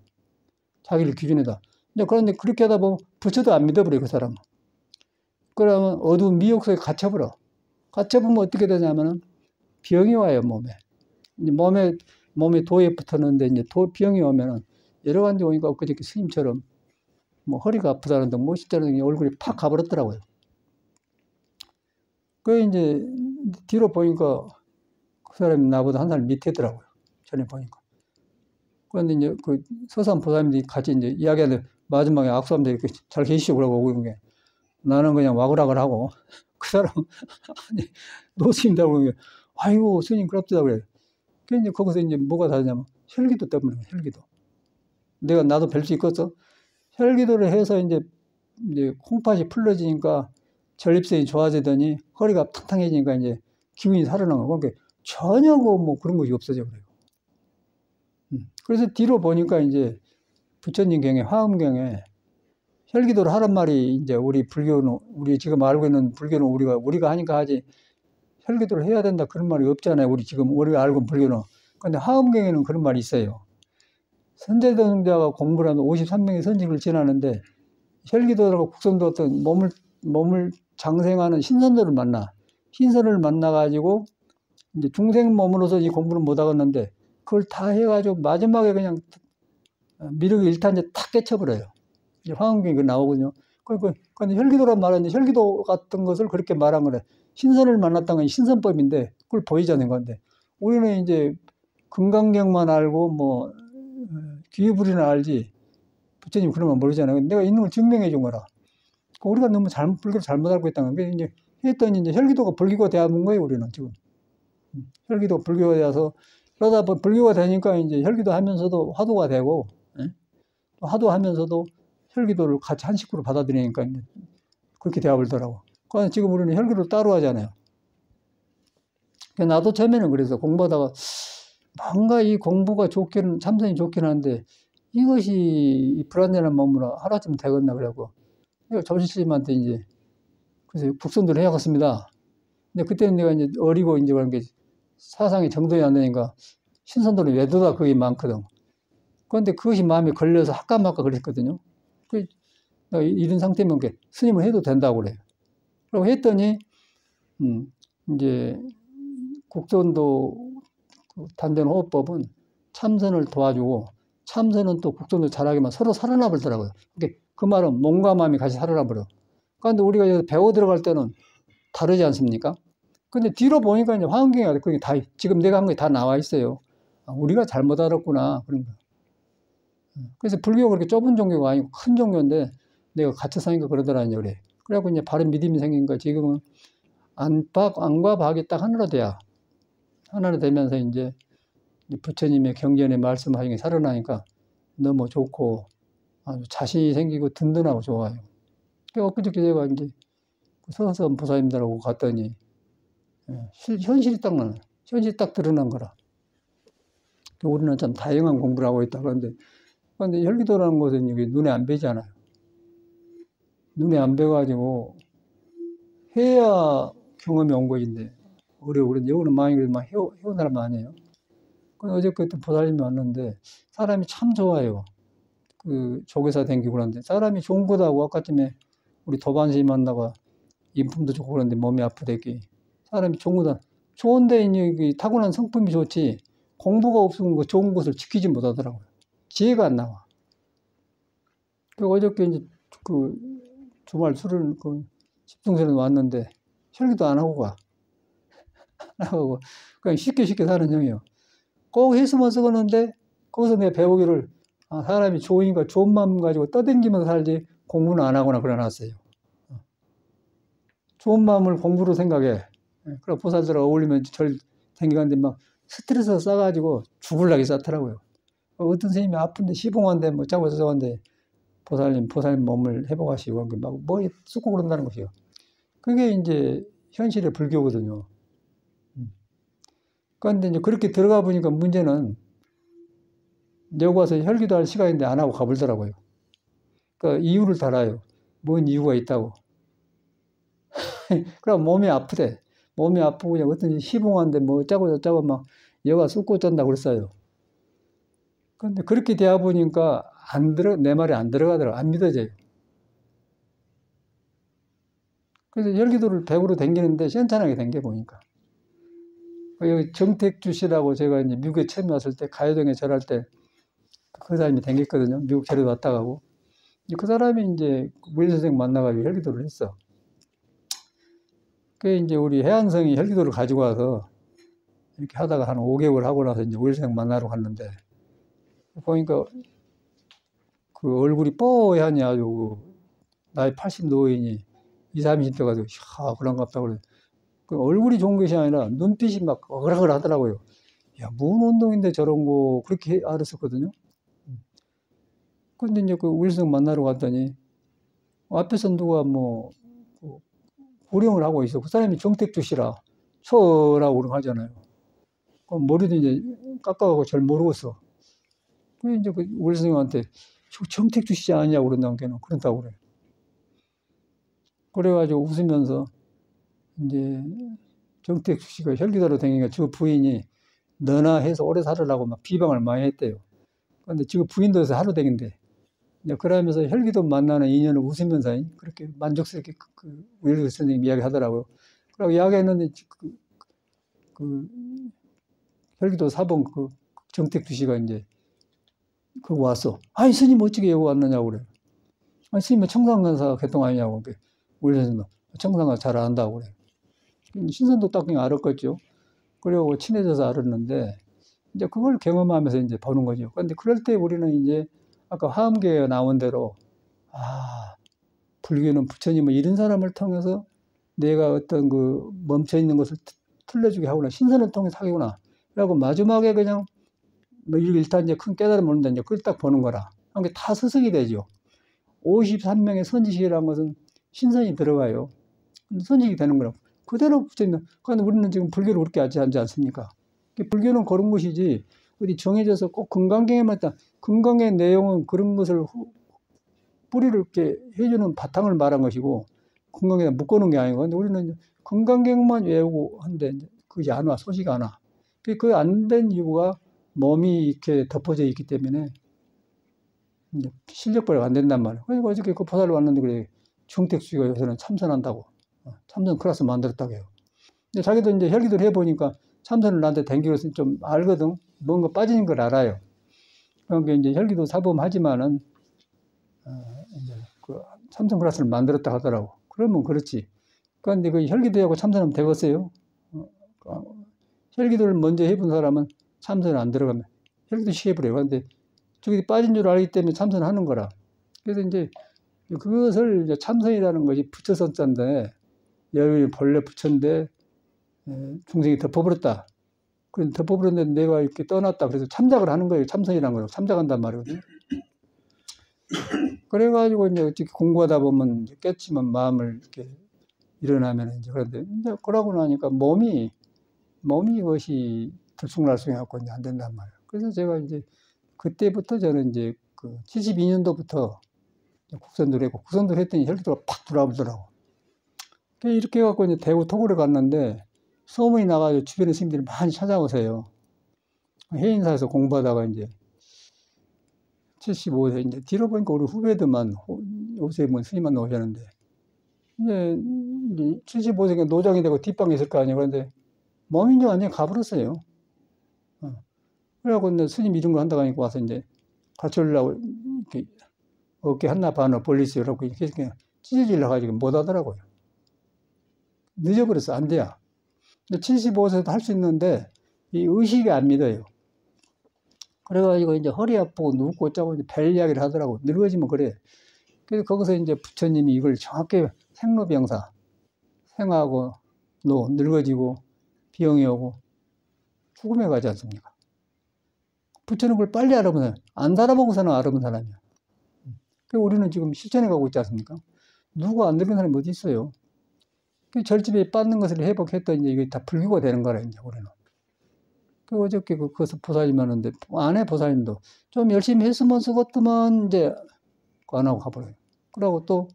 자기를 기준에다. 그런데 그렇게 하다 보면 부처도 안 믿어버려요, 그 사람은. 그러면 어두운 미혹 속에 갇혀버려. 갇혀보면 어떻게 되냐면은 병이 와요, 몸에. 몸에 도에 붙었는데 이제 병이 오면은 여러 가지 오니까 그저께 스님처럼 뭐 허리가 아프다는 등 멋있다는 등 얼굴이 팍 가버렸더라고요. 그 이제 뒤로 보니까 그 사람이 나보다 한 살 밑에더라고요. 전에 보니까. 그런데 이제 그 서산 보살님들이 같이 이제 이야기하는데 마지막에 악수하면서 이렇게 잘 계시죠? 그러고 오는 게. 나는 그냥 와글와글 하고 그 사람 아니 노스님이다 그러는 게 아이고 스님 그럽다 그래. 그래서 거기서 이제 뭐가 다르냐면 혈기도 때문에 혈기도. 나도 뵐 수 있겠어? 혈기도를 해서 이제 콩팥이 풀러지니까 전립선이 좋아지더니 허리가 탕탕해지니까 이제 기운이 살아나는 거. 그러니까 전혀 뭐 그런 것이 없어져 그래요. 그래서 뒤로 보니까 이제 부처님 경에 화엄경에 혈기도를 하란 말이 이제 우리 지금 알고 있는 불교는 우리가 하니까 하지 혈기도를 해야 된다 그런 말이 없잖아요. 우리가 알고 있는 불교는. 근데 화엄경에는 그런 말이 있어요. 선제도자가 공부를 하면 53명의 선직을 지나는데 혈기도라고 국선도 어떤 몸을 장생하는 신선도를 만나. 신선을 만나가지고 이제 중생 몸으로서 이 공부를 못 하겠는데 그걸 다 해가지고 마지막에 그냥 미륵 일탄제 탁 깨쳐버려요. 화엄경이 나오거든요. 근데 혈기도란 말은 혈기도 같은 것을 그렇게 말한 거래. 신선을 만났다는 건 신선법인데 그걸 보이자는 건데 우리는 이제 금강경만 알고 뭐 귀부리나 알지 부처님 그런 건 모르잖아요. 내가 있는 걸 증명해 준 거라. 우리가 너무 불교를 잘못 알고 있다는 거예요. 이제 했더니 이제 혈기도가 불교가 되어본 거예요. 우리는 지금 혈기도 불교가 되어서 그러다 불교가 되니까 이제 혈기도 하면서도 화두가 되고 화두하면서도 혈기도를 같이 한 식구로 받아들이니까 그렇게 되어버리더라고. 그래서 지금 우리는 혈기도를 따로 하잖아요. 나도 처음에는 그래서 공부하다가 뭔가 이 공부가 참선이 좋긴 한데 이것이 불안전한 몸으로 하루쯤 되겠나 그래갖고 내가 조실스님한테 이제 그래서 국선도를 해야겠습니다. 근데 그때는 내가 이제 어리고 이제 그런 게 사상이 정돈이 안 되니까 신선도는 외도가 거의 많거든. 그런데 그것이 마음에 걸려서 할까말까 그랬거든요. 이런 상태면 스님을 해도 된다고 그래요. 그리고 했더니, 이제 국선도 단전호흡법은 참선을 도와주고 참선은 또 국선도 잘하게만 서로 살아나 버리더라고요. 그 말은 몸과 마음이 같이 살아나 버려. 그런데 우리가 여기서 배워 들어갈 때는 다르지 않습니까? 근데 뒤로 보니까 이제 화엄경에 그게 다, 지금 내가 한 게 다 나와 있어요. 우리가 잘못 알았구나. 그런 거. 그래서 불교가 그렇게 좁은 종교가 아니고 큰 종교인데 내가 갇혀 사니까 그러더라니, 그래. 그래갖고 이제 바른 믿음이 생긴 거야. 지금은 안과 박이 딱 하나로 돼야. 하나로 되면서 이제 부처님의 경전에 말씀하신 게 살아나니까 너무 좋고 아주 자신이 생기고 든든하고 좋아요. 엊그저께 제가 이제 서선 보살님들하고 갔더니 현실이 딱 드러난 거라. 우리는 참 다양한 공부를 하고 있다. 그런데 혈기도라는 것은 이게 눈에 안 뵈잖아요. 눈에 안 뵈가지고 해야 경험이 온 것인데 어려워. 그런데 여기는 많이 그래도 막 해온 사람 아니에요. 어저께 보살님이 왔는데 사람이 참 좋아요. 그 조교사 댕기고 그러는데 사람이 좋은 거다고 아까쯤에 우리 도반시 만나가 인품도 좋고 그런데 몸이 아프대기 사람이 좋은 거다. 좋은데 이제 타고난 성품이 좋지 공부가 없으면 그 좋은 것을 지키지 못하더라고요. 지혜가 안 나와. 그 어저께 이제 그 주말 술을 그 집중생에 왔는데 혈기도 안 하고 가. 안 하고 그냥 쉽게 사는 형이에요. 꼭 했으면 쓰겠는데 거기서 내가 배우기를 사람이 좋으니까 좋은 마음 가지고 떠댕기면서 살지 공부는 안 하거나 그래놨어요. 좋은 마음을 공부로 생각해. 그럼 보살들하고 어울리면 절 댕기는데 막 스트레스 쌓아가지고 죽을라게 쌓더라고요. 어떤 선생님이 아픈데 시봉한데 뭐 짜고 저쩌고한데 보살님 몸을 회복하시고 막 뭐 쏟고 그런다는 것이요. 그게 이제 현실의 불교거든요. 그런데 이제 그렇게 들어가 보니까 문제는 여기 와서 혈기도 할 시간인데 안 하고 가버리더라고요. 그러니까 이유를 달아요. 뭔 이유가 있다고. 그럼 몸이 아프대. 몸이 아프고 그냥 어떤 시봉한데 뭐 짜고 저짜고 막 여가 쏟고 짠다고 그랬어요. 그런데 그렇게 되어 보니까 내 말이 안 들어가더라고. 안 믿어져요. 그래서 혈기도를 100으로 댕기는데 시원찮게 댕겨 보니까. 여기 정택주 씨라고 제가 이제 미국에 처음 왔을 때 가요동에 절할 때 그 사람이 댕겼거든요. 미국 절에 왔다 가고. 그 사람이 이제 무일 선생 만나가지고 혈기도를 했어. 그 이제 우리 해안성이 혈기도를 가지고 와서 이렇게 하다가 한 5개월 하고 나서 이제 무일 선생 만나러 갔는데 보니까 그 얼굴이 뽀얗니 아주 나이 80 노인이 20, 30대 가지고 그런갑다 그래. 그 얼굴이 좋은 것이 아니라 눈빛이 막 어글어글 하더라고요. 야, 무슨 운동인데 저런 거 그렇게 알았었거든요. 근데 이제 그 우일성 만나러 갔더니 앞에서 누가 뭐 고령을 하고 있어. 그 사람이 정택주 씨라 초라고 그러고 하잖아요. 그 머리도 이제 깎아가고 잘 모르겠어. 그 이제 그 우일성한테 정택주 씨 아니냐고 그런다고 그래. 그래가지고 웃으면서 이제 정택주 씨가 혈기도로 다니니까 저 부인이 너나 해서 오래 살으라고 막 비방을 많이 했대요. 그런데 지금 부인도 해서 하루 댕긴대. 그러면서 혈기도 만나는 인연을 웃으면서 그렇게 만족스럽게 우일성 선생님 이야기 하더라고요. 그리고 이야기했는데 그 혈기도 사범 그 정택주 씨가 이제 그거 왔어. 아니 스님 어떻게 여기 왔느냐고 그래. 아니 스님은 청산간사 개통 아니냐고. 우일성 선생님 청산간사 잘 안다고 그래. 신선도 딱 그냥 알았겠죠. 그리고 친해져서 알았는데 이제 그걸 경험하면서 이제 보는 거죠. 그런데 그럴 때 우리는 이제 아까 화엄계에 나온 대로 불교는 부처님은 이런 사람을 통해서 내가 어떤 그 멈춰 있는 것을 틀려주게 하구나. 신선을 통해서 하구나. 그리고 마지막에 그냥 뭐 일단 이제 큰 깨달음을 얻는다. 이제 그걸 딱 보는 거라. 그게 다 서석이 되죠. 53명의 선지식이라는 것은 신선이 들어가요. 선지식이 되는 거라고. 그대로 붙어있는. 그런데 우리는 지금 불교를 그렇게 하지 않습니까? 불교는 그런 것이지, 어디 정해져서 꼭 건강경에만 있다. 건강의 내용은 그런 것을 뿌리를 이렇게 해주는 바탕을 말한 것이고, 건강에다 묶어놓은 게 아니고, 근데 우리는 건강경만 외우고 하는데, 그게 안 와, 소식이 안 와. 그게 안 된 이유가 몸이 이렇게 덮어져 있기 때문에, 실력 발휘가 안 된단 말이에요. 그래서 어저께 그 보살을 왔는데, 그래, 정택수가 요새는 참선한다고. 참선 클래스 만들었다고 해요. 근데 자기도 이제 혈기도를 해보니까 참선을 나한테 댕기로서 좀 알거든. 뭔가 빠지는 걸 알아요. 그러니까 이제 혈기도 사범하지만은, 이제 그 참선 클래스를 만들었다 하더라고. 그러면 그렇지. 그런데 그 혈기도하고 참선하면 되겠어요? 혈기도를 먼저 해본 사람은 참선을 안 들어가면 혈기도 시켜버려요. 그런데 저기 빠진 줄 알기 때문에 참선하는 거라. 그래서 이제 그것을 이제 참선이라는 것이 부처선자인데, 여러분이 본래 부처인데, 중생이 덮어버렸다. 그래서 덮어버렸는데 내가 이렇게 떠났다. 그래서 참작을 하는 거예요. 참선이라는 거예요. 참작한단 말이거든요. 그래가지고 이제 어떻게 공부하다 보면 깨치면 마음을 이렇게 일어나면 이제 그런데 이제 그러고 나니까 몸이 그것이 들쑥날쑥해갖고 이제 안 된단 말이에요. 그래서 제가 이제 그때부터 저는 이제 그 72년도부터 국선도를 했고, 국선도를 했더니 혈기도가 팍 들어와보더라고. 이렇게 해갖고 이제 대구 토굴에 갔는데 소문이 나가지고 주변에 스님들이 많이 찾아오세요. 해인사에서 공부하다가 이제 75세, 이제 뒤로 보니까 우리 후배들만, 요새 뭐 스님만 나오셨는데, 이제 75세가 노장이 되고 뒷방에 있을 거 아니에요. 그런데 몸이 이제 완전히 가버렸어요. 그래갖고 이제 스님 이런 걸 한다고 하니까 와서 이제 같이 올라고, 이렇게 어깨 하나 반을 벌리세요. 그러고 이렇게 찢어질러 가지고 못 하더라고요. 늦어버렸어. 안 돼요. 75세도 할 수 있는데, 이 의식이 안 믿어요. 그래가지고 이제 허리 아프고 눕고 짜고 이제 별 이야기를 하더라고. 늙어지면 그래. 그래서 거기서 이제 부처님이 이걸 정확히 생로병사, 생하고 늙어지고 병이 오고 죽음에 가지 않습니까? 부처님 그걸 빨리 알아본 사람, 안 알아보고서는 알아본 사람이야. 그래서 우리는 지금 실천해 가고 있지 않습니까? 누가 안 늙은 사람이 어디 있어요? 그 절집에 빠는 것을 회복했더니 이게 다 불교가 되는 거라, 이제 우리는. 그 어저께 그것을 보살님 하는데, 아내 보살님도 좀 열심히 했으면 쓰겠더만, 이제, 안 하고 가버려요. 그러고 또,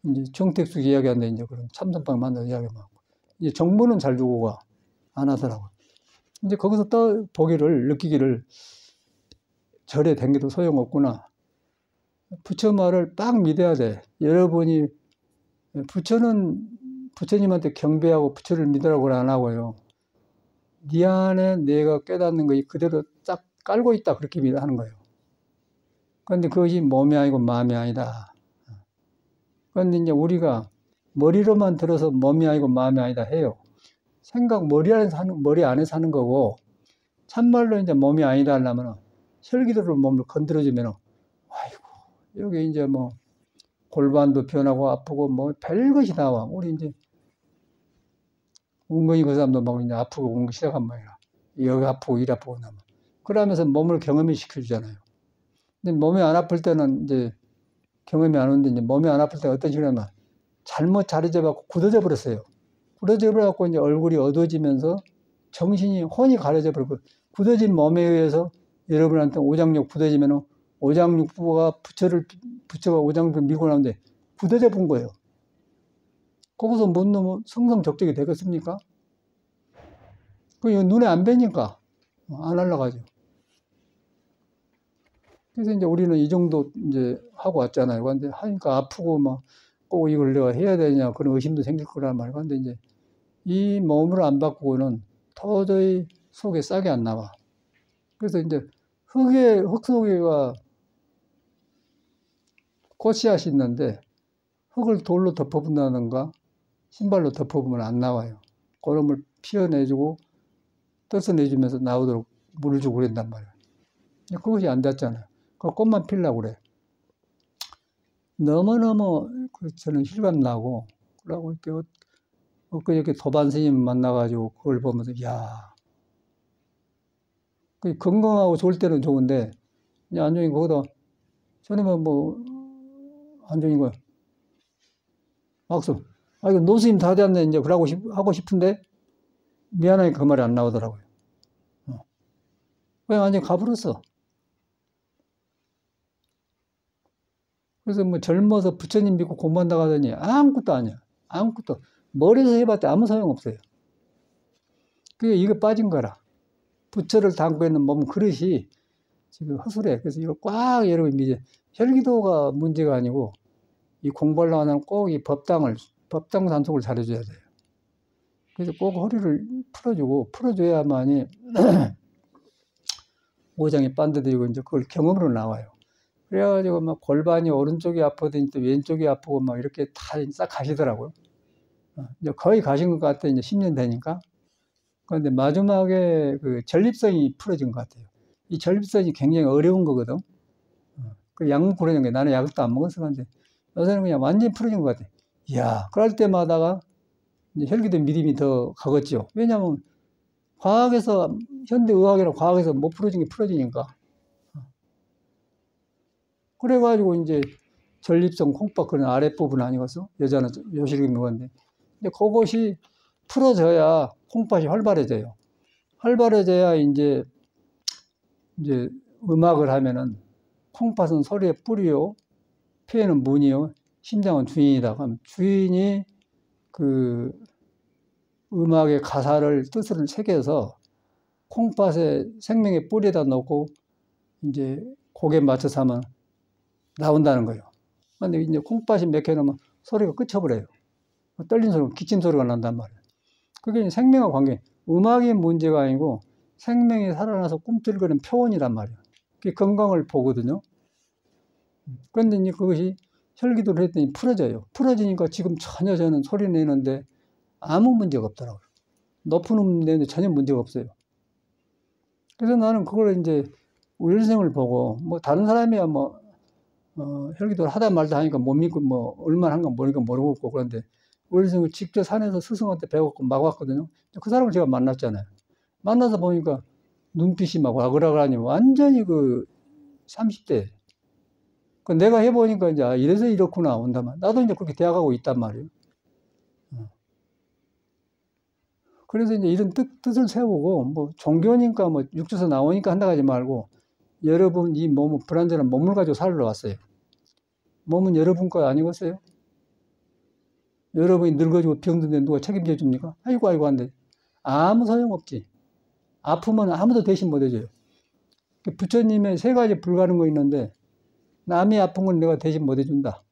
이제 정택숙 이야기하는데, 이제 그런 참선방 만나서 이야기하고, 이제 정보는 잘 주고 가. 안 하더라고. 이제 거기서 또 보기를, 느끼기를, 절에 댕겨도 소용없구나. 부처 말을 딱 믿어야 돼. 여러분이, 부처님한테 경배하고 부처를 믿으라고 안 하고요. 네 안에 내가 깨닫는 거 그대로 딱 깔고 있다. 그렇게 하는 거예요. 그런데 그것이 몸이 아니고 마음이 아니다. 그런데 이제 우리가 머리로만 들어서 몸이 아니고 마음이 아니다 해요. 생각 머리 안에 사는 거고, 참말로 이제 몸이 아니다 하려면 혈기도로 몸을 건드려주면, 아이고, 여기 이제 뭐 골반도 변하고 아프고 뭐 별것이 나와. 우리 이제 웅덩이 그 사람도 막 이제 아프고 온 거 시작한 말이야. 여기 아프고 일 아프고 나면. 그러면서 몸을 경험이 시켜주잖아요. 근데 몸이 안 아플 때는 이제 경험이 안 오는데, 이제 몸이 안 아플 때 어떤 식으로 하면 잘못 자리 잡아갖고 굳어져 버렸어요. 굳어져 버려갖고 이제 얼굴이 어두워지면서 정신이 혼이 가려져 버리고, 굳어진 몸에 의해서 여러분한테 오장육 굳어지면 오장육부가 부처가 오장육부 밀고 나오는데 굳어져 본 거예요. 거기서 뭔 놈은 성성적적이 되겠습니까? 그 눈에 안 뵈니까 안 올라가죠. 그래서 이제 우리는 이 정도 이제 하고 왔잖아요. 근데 하니까 아프고 막 꼭 이걸 내가 해야 되냐 그런 의심도 생길 거란 말이에요. 근데 이제 이 몸을 안 바꾸고는 도저히 속에 싹이 안 나와. 그래서 이제 흙 속에가 꽃씨앗이 있는데 흙을 돌로 덮어본다든가 신발로 덮어보면 안 나와요. 그놈을 피워내주고 떠서내주면서 나오도록 물을 주고 그런단 말이에요. 그것이 안 됐잖아요. 그 꽃만 피려고 그래. 너무너무 저는 실감 나고, 그러고 이렇게 도반 스님 만나가지고 그걸 보면서, 야, 건강하고 좋을 때는 좋은데, 이제 안종이 거기다, 저놈은 뭐, 안종이 거야. 박수. 아, 이거 노스님 다 됐네. 이제 그러고 하고 싶은데, 미안하니까 그 말이 안 나오더라고요. 그냥 완전히 가버렸어. 그래서 뭐 젊어서 부처님 믿고 공부한다고 하더니 아무것도 아니야. 아무것도. 머리에서 해봤자 아무 소용없어요. 그게 이거 빠진 거라. 부처를 담고 있는 몸 그릇이 지금 허술해. 그래서 이거 꽉 여러분 이제 혈기도가 문제가 아니고 이 공부하려고 하면 꼭 이 법당 단속을 잘해줘야 돼요. 그래서 꼭 허리를 풀어줘야만이 오장이 반듯해지고 이제 그걸 경험으로 나와요. 그래가지고 막 골반이 오른쪽이 아프더니 또 왼쪽이 아프고 막 이렇게 다 싹 가시더라고요. 이제 거의 가신 것 같아요. 이제 10년 되니까. 그런데 마지막에 그 전립선이 풀어진 것 같아요. 이 전립선이 굉장히 어려운 거거든. 그 약물 풀어진 게 나는 약도 안 먹었어. 근데 요새는 그냥 완전히 풀어진 것 같아. 이야, 그럴 때마다가 이제 혈기도 믿음이 더 가겠죠. 왜냐면 과학에서, 현대의학이나 과학에서 못 풀어진 게 풀어지니까. 그래가지고 이제 전립선 콩팥 그런 아랫부분 아니겠어? 여자는 요실금 있는데. 근데 그것이 풀어져야 콩팥이 활발해져요. 활발해져야 이제 음악을 하면은 콩팥은 소리의 뿌리요, 폐는 문이요, 심장은 주인이다. 그럼 주인이 그 음악의 가사를 뜻을 새겨서 콩팥에 생명의 뿌리에다 놓고 이제 곡에 맞춰서 하면 나온다는 거예요. 근데 이제 콩팥이 맥혀놓으면 소리가 끊쳐버려요. 떨린 소리가, 기침 소리가 난단 말이에요. 그게 생명과 관계, 음악이 문제가 아니고 생명이 살아나서 꿈틀거리는 표현이란 말이에요. 그게 건강을 보거든요. 그런데 이제 그것이 혈기도를 했더니 풀어져요. 풀어지니까 지금 전혀 저는 소리 내는데 아무 문제가 없더라고요. 높은 음 내는데 전혀 문제가 없어요. 그래서 나는 그걸 이제 우리 일생을 보고, 뭐 다른 사람이야 뭐 혈기도를 하다 말다 하니까 못 믿고 뭐 얼마나 한가 모르니까 모르겠고, 그런데 우리 일생을 직접 산에서 스승한테 배웠고 막 왔거든요. 그 사람을 제가 만났잖아요. 만나서 보니까 눈빛이 막 와글와글하니 완전히 그 30대. 그 내가 해보니까 이제 이래서 이렇구나 온다만, 나도 이제 그렇게 대학하고 있단 말이에요. 그래서 이제 이런 뜻을 세우고, 뭐 종교니까 뭐 육주에서 나오니까 한다 하지 말고, 여러분 이 몸은 불완전한 몸을 가지고 살러 왔어요. 몸은 여러분 거 아니겠어요? 여러분이 늙어지고 병드는데 누가 책임져 줍니까? 아이고 한데 아무 소용없지. 아프면 아무도 대신 못 해줘요. 부처님의 세 가지 불가능한 거 있는데, 남이 아픈 건 내가 대신 못 해준다.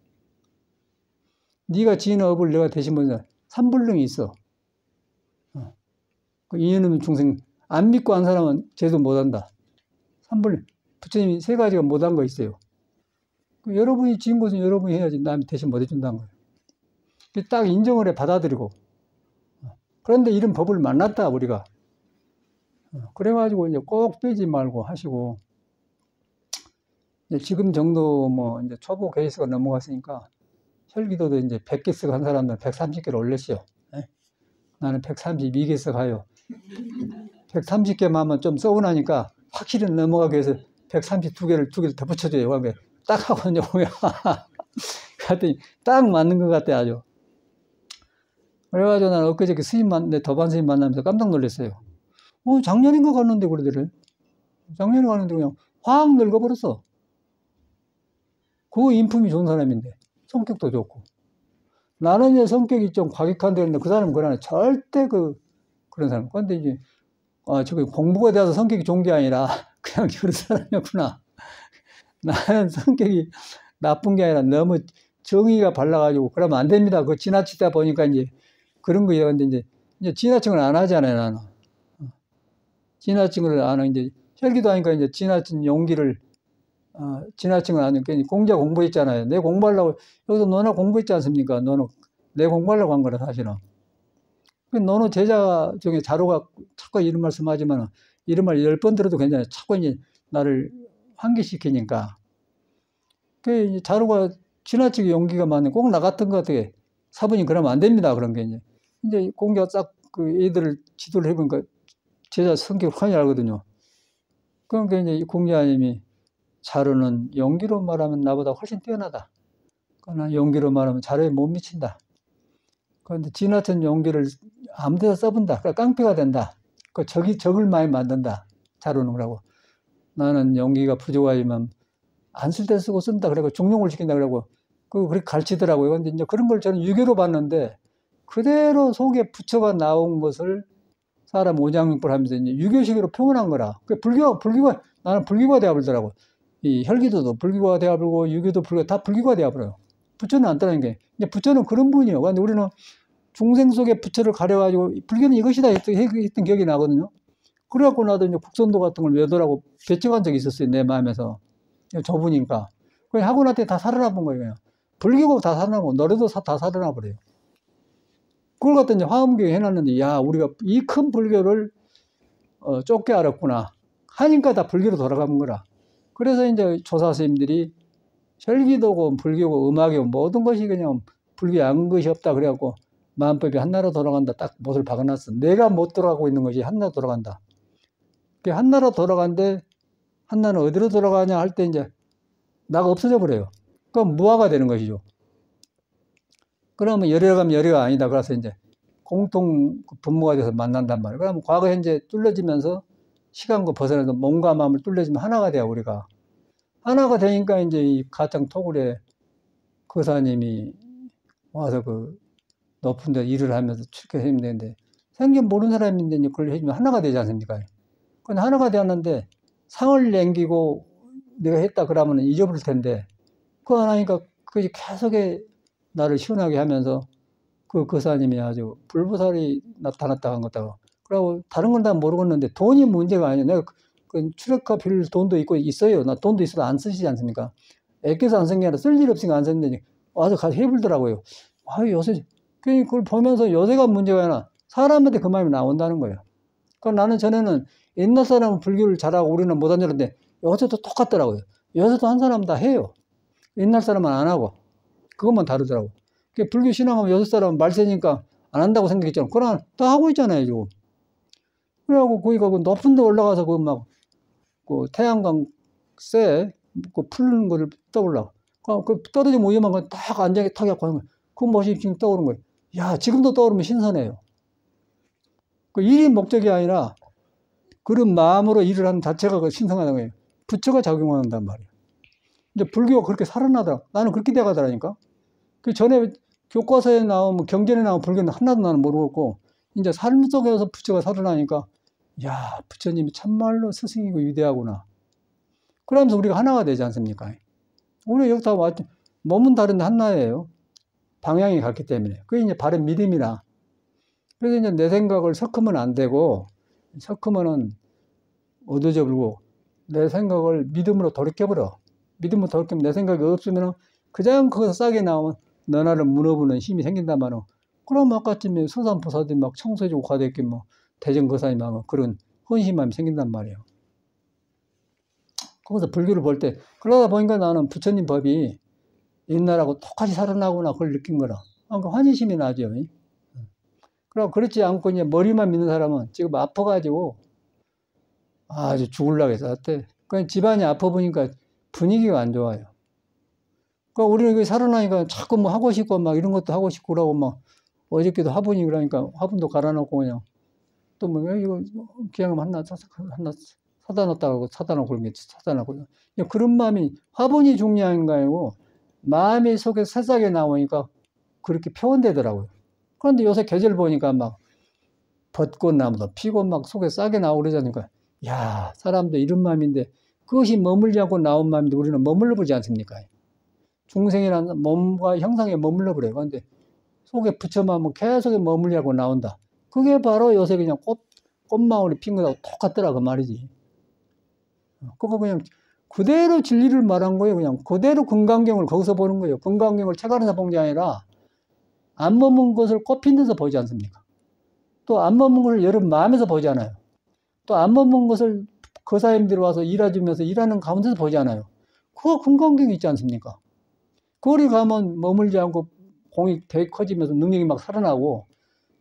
네가 지은 업을 내가 대신 못 해준다. 삼불능이 있어. 그 이해는 중생, 안 믿고 한 사람은 제도 못한다. 삼불능. 부처님이 세 가지가 못한 거 있어요. 여러분이 지은 것은 여러분이 해야지 남이 대신 못 해준다는 거예요. 딱 인정을 해, 받아들이고. 그런데 이런 법을 만났다, 우리가. 그래가지고 이제 꼭 빼지 말고 하시고, 이제 지금 정도 뭐 이제 초보 케이스가 넘어갔으니까, 혈기도도 이제 100개씩 한 사람들은 130개를 올렸어요. 나는 132개씩 가요. 130개만 하면 좀 서운하니까 확실히 넘어가기 위해서 132개를 두 개를 더 붙여줘요. 그러니까 딱 하거든요. 그랬더니 딱 맞는 것 같아, 아주. 그래가지고 나는 엊그저께 내 도반 스님 만나면서 깜짝 놀랐어요. 작년인가 갔는데 그러더래. 작년에 갔는데 그냥 확 늙어버렸어. 그 인품이 좋은 사람인데, 성격도 좋고. 나는 이제 성격이 좀 과격한데, 그 사람은 그러나 절대 그런 사람. 근데 이제, 저기 공부가 돼서 성격이 좋은 게 아니라, 그냥 그런 사람이었구나. 나는 성격이 나쁜 게 아니라 너무 정의가 발라가지고, 그러면 안 됩니다. 그거 지나치다 보니까 이제 그런 거예요. 근데 이제 지나친 걸 안 하잖아요, 나는. 지나친 걸 안 하고, 이제 혈기도 하니까 이제 지나친 용기를, 지나친 건 아니고, 공자 공부했잖아요. 내 공부하려고, 여기서 너나 공부했지 않습니까? 너는 내 공부하려고 한 거라, 사실은. 너는 제자 중에 자료가 자꾸 이런 말씀 하지만, 이런 말 10번 들어도 괜찮아요. 자꾸 이제 나를 환기시키니까. 그 자료가 지나치게 용기가 많은, 꼭 나 같은 것 같아. 사부님 그러면 안 됩니다. 그런 게 이제 공자가 딱 그 애들을 지도를 해보니까 제자 성격을 흔히 알거든요. 그러니까 이제 공자님이 자료는 용기로 말하면 나보다 훨씬 뛰어나다. 그러나 용기로 말하면 자료에 못 미친다. 그런데 지나친 용기를 아무 데나 써본다. 그러니까 깡패가 된다. 적을 많이 만든다. 자료는 그러고. 나는 용기가 부족하지만 안 쓸 때 쓰고 쓴다. 그래고 중용을 시킨다. 그러고. 그렇게 가르치더라고요. 근데 이제 그런 걸 저는 유교로 봤는데, 그대로 속에 부처가 나온 것을 사람 오장육부를 하면서 이제 유교식으로 표현한 거라. 불교가, 나는 불교가 되어버리더라고. 이 혈기도도 불교가 되어버리고, 유교도 다 불교가 되어버려요. 부처는 안 따르는 게. 이제 부처는 그런 분이에요. 근데 우리는 중생 속에 부처를 가려가지고, 불교는 이것이다 했던 기억이 나거든요. 그래갖고 나도 이제 국선도 같은 걸 외도라고 배척한 적이 있었어요. 내 마음에서. 좁으니까. 그냥 하고 나한테 다 살아나 본 거예요. 불교가 다 살아나고, 노래도 다 살아나 버려요. 그걸 갖다 이제 화엄경에 해놨는데, 야, 우리가 이 큰 불교를 좁게 알았구나 하니까 다 불교로 돌아가는 거라. 그래서 이제 조사 스님들이 혈기도고 불교고 음악이고 모든 것이 그냥 불교에 안 것이 없다 그래갖고 마음법이 한나라 돌아간다 딱 못을 박아놨어. 내가 못 돌아가고 있는 것이 한나라 돌아간다. 한나라 돌아간데, 한나라는 어디로 돌아가냐 할 때 이제 나가 없어져 버려요. 그럼 무아가 되는 것이죠. 그러면 열애가 가면 열애가 아니다. 그래서 이제 공통 분모가 돼서 만난단 말이에요. 그러면 과거 현재 뚫려지면서 시간과 벗어나서 몸과 마음을 뚫려지면 하나가 돼요, 우리가. 하나가 되니까 이제 이 가장 토굴에 거사님이 와서 그 높은 데 일을 하면서 출家했는데, 생전 모르는 사람인데 이제 그걸 해주면 하나가 되지 않습니까? 근데 하나가 되었는데 상을 남기고 내가 했다 그러면 잊어버릴 텐데, 그거 안 하니까 그게 계속 나를 시원하게 하면서 그 거사님이 아주 불보살이 나타났다 한 거다. 그러고 다른 건 다 모르겠는데 돈이 문제가 아니에요. 내가 그 출력가 빌 돈도 있고 있어요. 나 돈도 있어도 안 쓰시지 않습니까? 애껴서 안 쓴 게 아니라 쓸 일 없으니까 안 썼는데 와서 가서 해불더라고요. 아, 요새 그걸 보면서 요새가 문제가 아니라 사람한테 그 마음이 나온다는 거예요. 그러니까 나는 전에는 옛날 사람은 불교를 잘하고 우리는 못한 줄 알았는데 요새도 똑같더라고요. 요새도 한 사람 다 해요. 옛날 사람은 안 하고 그것만 다르더라고. 불교 신앙하면 요새 사람은 말 세니까 안 한다고 생각했잖아. 그러나 다 하고 있잖아요, 지금. 그래갖고 거기가 그 높은 데 올라가서 그 태양광 그 풀는 거를 떠올라. 그 떨어지면 위험한 건 딱 안전하게 타게 하는 거예요. 그 모습이 지금 떠오르는 거예요. 야, 지금도 떠오르면 신선해요. 그 일이 목적이 아니라 그런 마음으로 일을 하는 자체가 그 신선하다는 거예요. 부처가 작용한단 말이에요. 이제 불교가 그렇게 살아나더라. 나는 그렇게 돼가더라니까. 그 전에 교과서에 나오면 경전에 나오면 불교는 하나도 나는 모르겠고 이제 삶 속에서 부처가 살아나니까 야, 부처님이 참말로 스승이고 위대하구나. 그러면서 우리가 하나가 되지 않습니까? 우리 여기 다 몸은 다른데 하나예요. 방향이 같기 때문에. 그게 이제 바른 믿음이라. 그래서 이제 내 생각을 섞으면 안 되고, 섞으면은 얻어져 불고, 내 생각을 믿음으로 돌이켜버려. 믿음으로 돌이키면 내 생각이 없으면은 그냥 거기서 싸게 나오면 너 나를 무너부는 힘이 생긴단 말이야. 그럼 아까쯤에 서산보살이 막 청소해주고 과대기 뭐 대전거사님 하고 그런 헌신감이 생긴단 말이에요. 거기서 불교를 볼 때, 그러다 보니까 나는 부처님 법이 옛날하고 똑같이 살아나구나, 그걸 느낀 거라. 그러니까 환희심이 나죠. 그럼 그렇지 않고 이제 머리만 믿는 사람은 지금 아파가지고 아주 죽을라고 해서 그냥 집안이 아파 보니까 분위기가 안 좋아요. 그러니까 우리는 이거 살아나니까 자꾸 뭐 하고 싶고 막 이런 것도 하고 싶고 그러고 막 어저께도 화분이 그러니까 화분도 갈아놓고 그냥 또 뭐 이거 그냥 하나 사다 놨다고 사다 놓고 그런 게 사다 놓고 그런 마음이 화분이 중요한 거 아니고 마음이 속에 새싹이 나오니까 그렇게 표현되더라고요. 그런데 요새 계절 보니까 막 벚꽃나무도 피고 막 속에 싹이 나오고 그러자니까 야, 사람도 이런 마음인데 그것이 머물지 않고 나온 마음인데 우리는 머물러 보지 않습니까? 중생이라는 몸과 형상에 머물러 버려요. 그런데 속에 부처마음은 계속 머물려고 나온다. 그게 바로 요새 그냥 꽃망울이 핀 거하고 똑같더라, 그 말이지. 그거 그냥 그대로 진리를 말한 거예요. 그냥 그대로 금강경을 거기서 보는 거예요. 금강경을 책 안에서 본 게 아니라 안 머문 것을 꽃핀 데서 보지 않습니까? 또 안 머문 것을 여러분 마음에서 보잖아요. 또 안 머문 것을 거사님들이 와서 일해주면서 일하는 가운데서 보잖아요. 그거 금강경이 있지 않습니까? 거기 가면 머물지 않고 공이 되게 커지면서 능력이 막 살아나고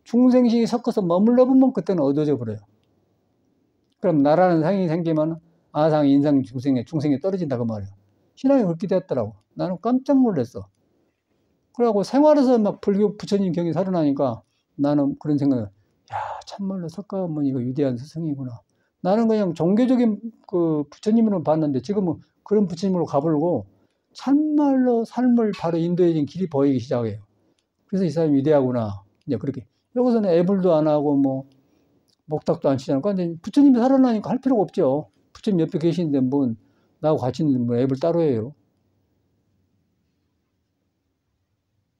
중생식이 섞어서 머물러 보면 그때는 얻어져 버려요. 그럼 나라는 상이 생기면 아상, 인상, 중생이 떨어진다 그 말이에요. 신앙이 그렇게 됐더라고. 나는 깜짝 놀랐어. 그러고 생활에서 막 불교 부처님 경이 살아나니까 나는 그런 생각을 야, 참말로 석가모니 이거 위대한 스승이구나. 나는 그냥 종교적인 그 부처님으로 봤는데 지금은 그런 부처님으로 가보고 참말로 삶을 바로 인도해진 길이 보이기 시작해요. 그래서 이 사람이 위대하구나. 이제 그렇게. 여기서는 애불도 안 하고 뭐 목탁도 안 치잖아요. 근데 부처님이 살아나니까 할 필요가 없죠. 부처님 옆에 계시는데 뭐 나하고 같이 있는데 뭐 애불 따로 해요.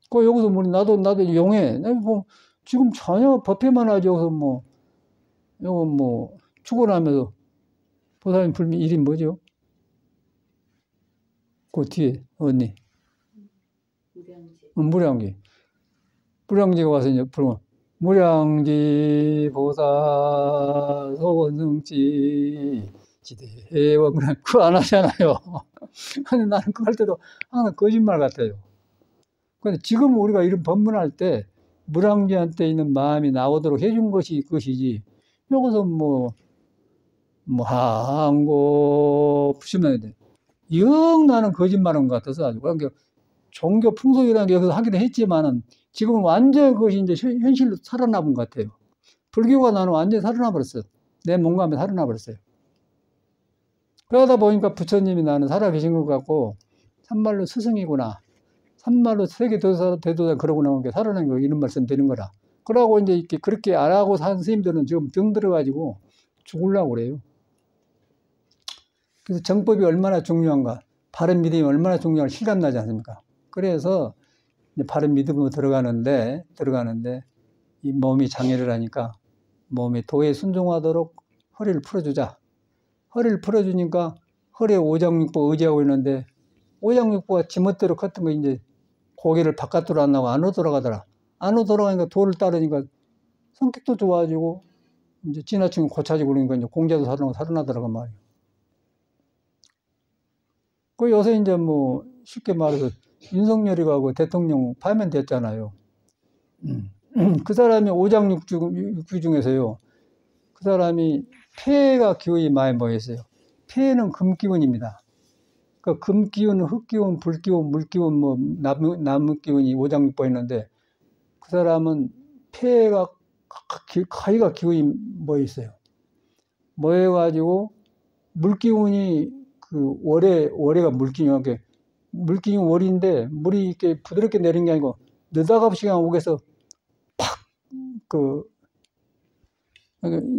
그 여기서 뭐 나도 용해. 뭐 지금 전혀 법회만 하지 여기서 뭐 요거 뭐 축원하면서 보살님 불미 일이 뭐죠? 그 뒤에 언니. 무량지. 무량지가 와서 이제 부르면 무량지 보사 소원승지 지대원 그거 안 하잖아요. 근데 나는 그거 할 때도 항상 거짓말 같아요. 근데 지금 우리가 이런 법문할 때 무량지한테 있는 마음이 나오도록 해준 것이 그것이지. 여기서 뭐 항고 부시면 돼. 영 나는 거짓말한 것 같아서 아주. 그러니까 종교 풍속이라는 게 여기서 하기도 했지만은 지금은 완전 그것이 이제 현실로 살아남은 것 같아요. 불교가 나는 완전히 살아나 버렸어요. 내 몸감에 살아나 버렸어요. 그러다 보니까 부처님이 나는 살아계신 것 같고 참말로 스승이구나. 참말로 세계 대도자 그러구나. 게 살아난 거 이런 말씀 드리는 거라. 그러고 이제 이렇게 그렇게 안 하고 산 스님들은 지금 등 들어가지고 죽으려고 그래요. 그래서 정법이 얼마나 중요한가, 바른 믿음이 얼마나 중요한가 실감나지 않습니까? 그래서 이제 바른 믿음으로 들어가는데 이 몸이 장애를 하니까 몸이 도에 순종하도록 허리를 풀어주자. 허리를 풀어주니까 허리에 오장육부 의지하고 있는데 오장육부가 지멋대로 컸던 거 이제 고개를 바깥으로 안 나고 안으로 돌아가더라. 안으로 돌아가니까 도를 따르니까 성격도 좋아지고 이제 지나치게 고쳐지고 그러니까 이제 공자도 살아나더라고 말이에요. 그 요새 이제 뭐 쉽게 말해서 윤석열이가 그 대통령 파면됐잖아요. 그 사람이 오장육부 중에서요. 그 사람이 폐가 기운이 많이 모였어요. 폐는 금기운입니다. 그 금기운, 흙기운, 불기운, 물기운, 뭐 나무기운이 오장육부에 있는데 그 사람은 폐가 가위가 기운이 모여 있어요. 모여가지고 물기운이 그 월해가 물기운이 물기운 월인데 물이 이렇게 부드럽게 내린 게 아니고 느닷없이 그냥 옥에서 팍